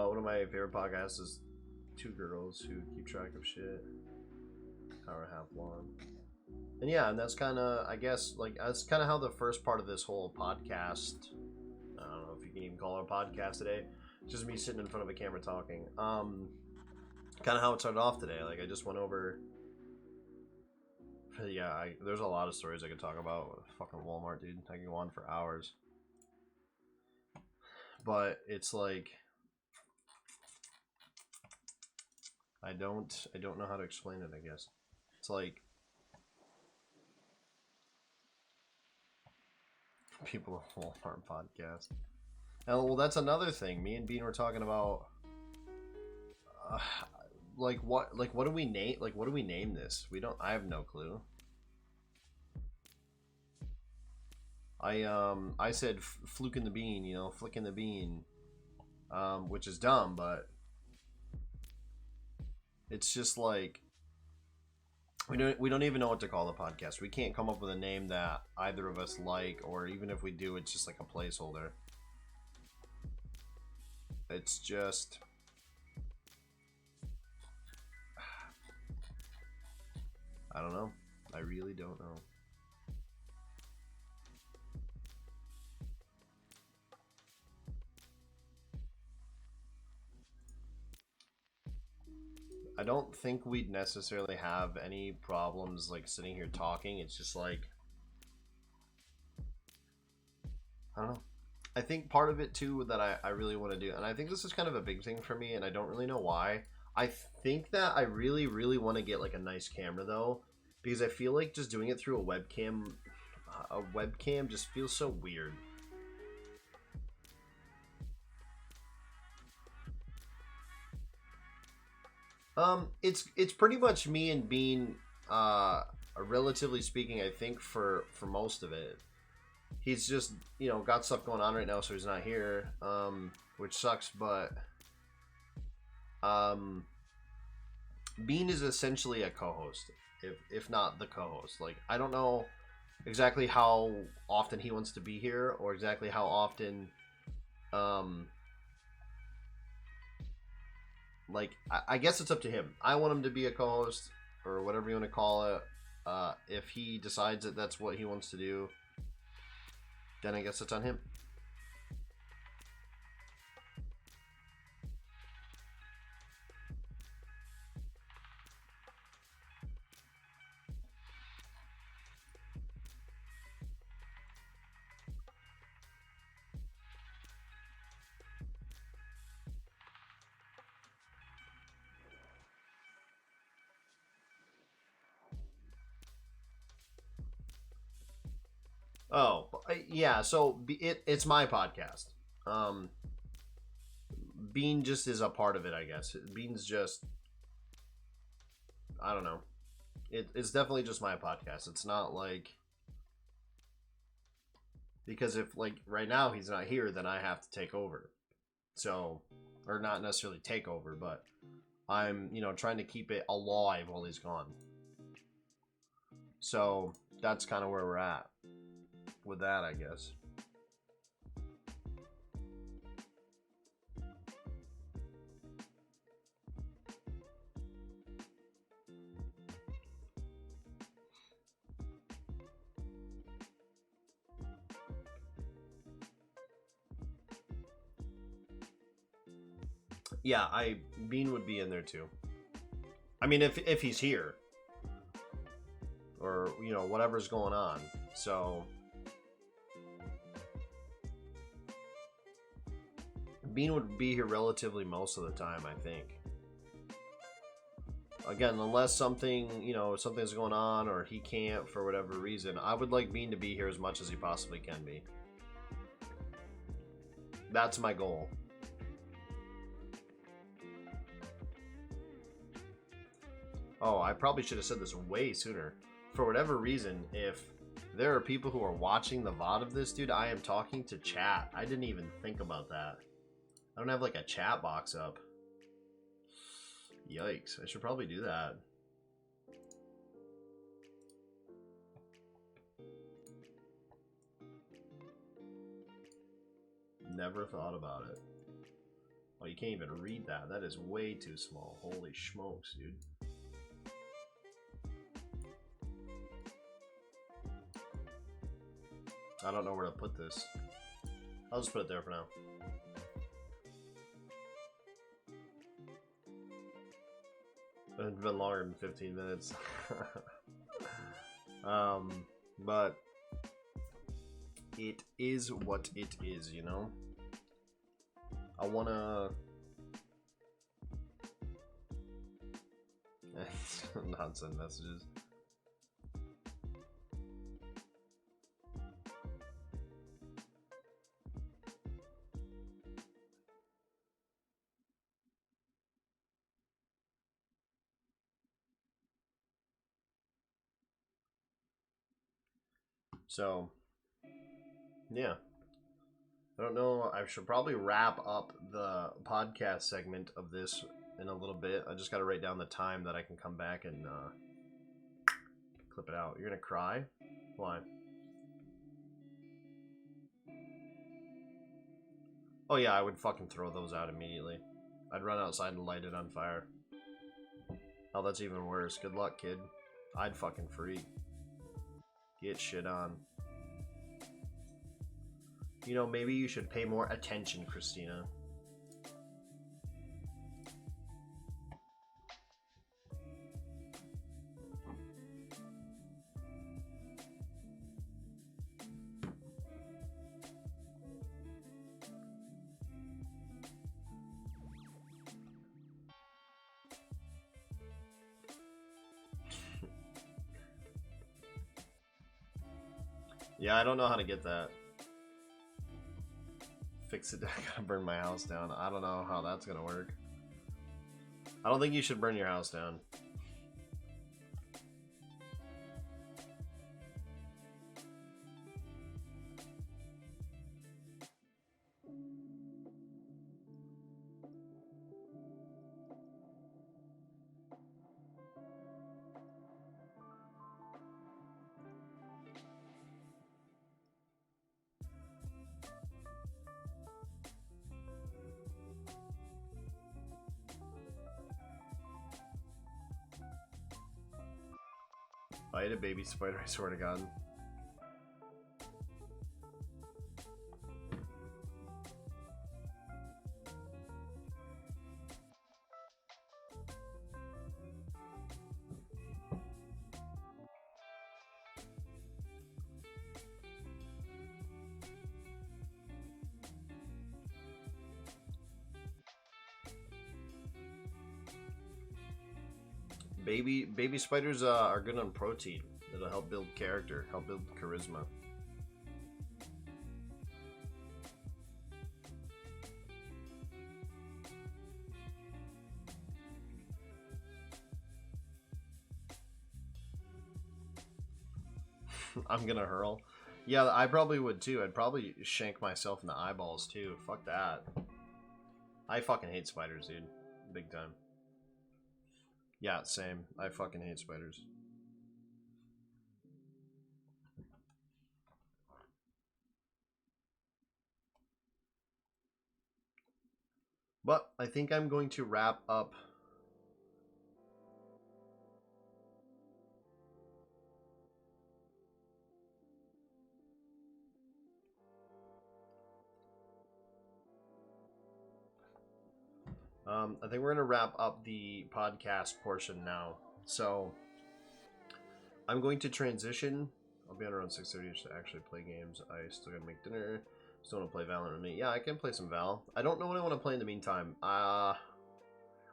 One of my favorite podcasts is 2 girls who keep track of shit. Hour and a half long. And yeah, and that's kind of, I guess, like, that's kind of how the first part of this whole podcast, I don't know if you can even call it a podcast today, just me sitting in front of a camera talking. Kind of how it started off today. Like, I just went over, yeah, there's a lot of stories I could talk about. Fucking Walmart, dude. I can go on for hours. But it's like, I don't know how to explain it, I guess. It's like people at Walmart podcast. And well, that's another thing. Me and Bean were talking about what do we name this? I have no clue. I said fluking the bean, you know, flicking the bean, which is dumb, but it's just like we don't even know what to call the podcast. We can't come up with a name that either of us like, or even if we do, it's just like a placeholder. It's just I don't know. I really don't know. I don't think we'd necessarily have any problems like sitting here talking. It's just like, I don't know. I think part of it too that I really want to do, and I think this is kind of a big thing for me, and I don't really know why. I think that I really, really want to get like a nice camera though, because I feel like just doing it through a webcam just feels so weird. It's pretty much me and Bean, relatively speaking, I think for most of it. He's just, you know, got stuff going on right now, so he's not here, which sucks, but Bean is essentially a co-host, if not the co-host. Like, I don't know exactly how often he wants to be here, or exactly how often, like, I guess it's up to him. I want him to be a co-host, or whatever you want to call it. If he decides that that's what he wants to do, then I guess it's on him. Oh, yeah, so it's my podcast. Bean just is a part of it, I guess. Bean's just, I don't know. It's definitely just my podcast. It's not like, because if, like, right now he's not here, then I have to take over. So, or not necessarily take over, but I'm, you know, trying to keep it alive while he's gone. So, that's kind of where we're at with that, I guess. Yeah, Bean would be in there too. I mean, if he's here, or, you know, whatever's going on. So Bean would be here relatively most of the time, I think. Again, unless something, you know, something's going on or he can't for whatever reason, I would like Bean to be here as much as he possibly can be. That's my goal. Oh, I probably should have said this way sooner. For whatever reason, if there are people who are watching the VOD of this, dude, I am talking to chat. I didn't even think about that. I don't have, like, a chat box up. Yikes, I should probably do that. Never thought about it. Oh, you can't even read that. That is way too small. Holy smokes, dude. I don't know where to put this. I'll just put it there for now. It's been longer than 15 minutes. But it is what it is, you know? I wanna... not send messages. So, yeah. I don't know. I should probably wrap up the podcast segment of this in a little bit. I just got to write down the time that I can come back and clip it out. You're going to cry? Why? Oh, yeah, I would fucking throw those out immediately. I'd run outside and light it on fire. Oh, that's even worse. Good luck, kid. I'd fucking freak. Get shit on. You know, maybe you should pay more attention, Christina. Yeah, I don't know how to get that. Fix it. I gotta burn my house down. I don't know how that's gonna work. I don't think you should burn your house down. I ate a baby spider, I swear to God. Baby spiders are good on protein. It'll help build character, help build charisma. I'm gonna hurl. Yeah, I probably would too. I'd probably shank myself in the eyeballs too. Fuck that. I fucking hate spiders, dude. Big time. Yeah, same. I fucking hate spiders. But I think I'm going to wrap up. I think we're going to wrap up the podcast portion now. So I'm going to transition. I'll be on around 6:30 to actually play games. I still got to make dinner. Still want to play Valorant with me. Yeah, I can play some Val. I don't know what I want to play in the meantime. I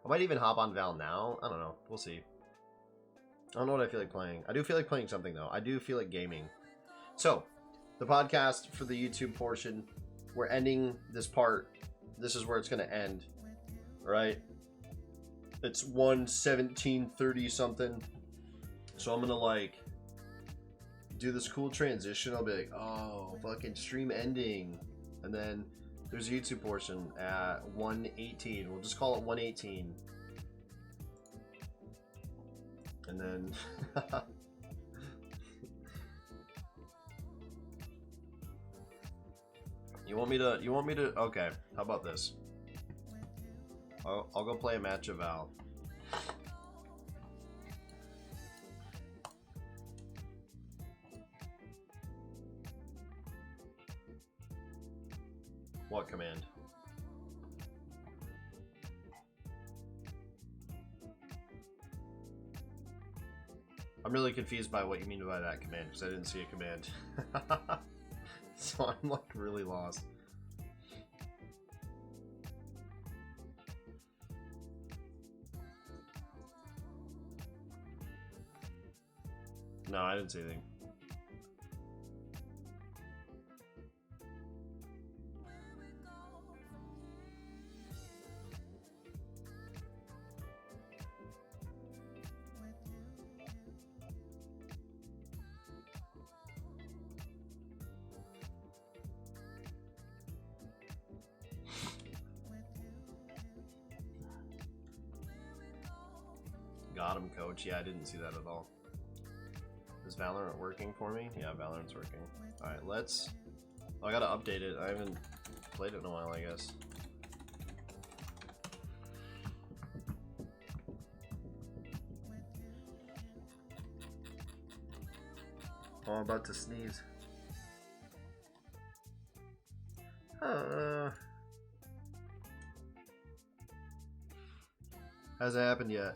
might even hop on Val now. I don't know. We'll see. I don't know what I feel like playing. I do feel like playing something, though. I do feel like gaming. So, the podcast for the YouTube portion, we're ending this part. This is where it's going to end. Right? It's 1:17:30 something. So I'm going to, like, do this cool transition. I'll be like, oh, fucking stream ending. And then there's a YouTube portion at 1:18. We'll just call it 1:18. And then you want me to okay, how about this? I'll go play a match of Val. What command? I'm really confused by what you mean by that command, because I didn't see a command. So I'm like really lost. No, I didn't see anything. Got him, coach. Yeah, I didn't see that at all. Is Valorant working for me? Yeah, Valorant's working. Alright, let's... Oh, I gotta update it. I haven't played it in a while, I guess. Oh, I'm about to sneeze. Hasn't happened yet.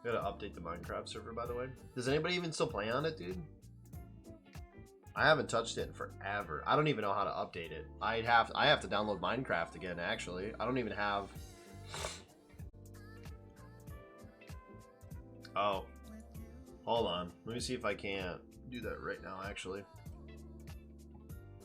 Gotta update the Minecraft server, by the way. Does anybody even still play on it, dude? I haven't touched it in forever. I don't even know how to update it. I have to download Minecraft again, actually. I don't even have... Oh. Hold on. Let me see if I can't do that right now, actually.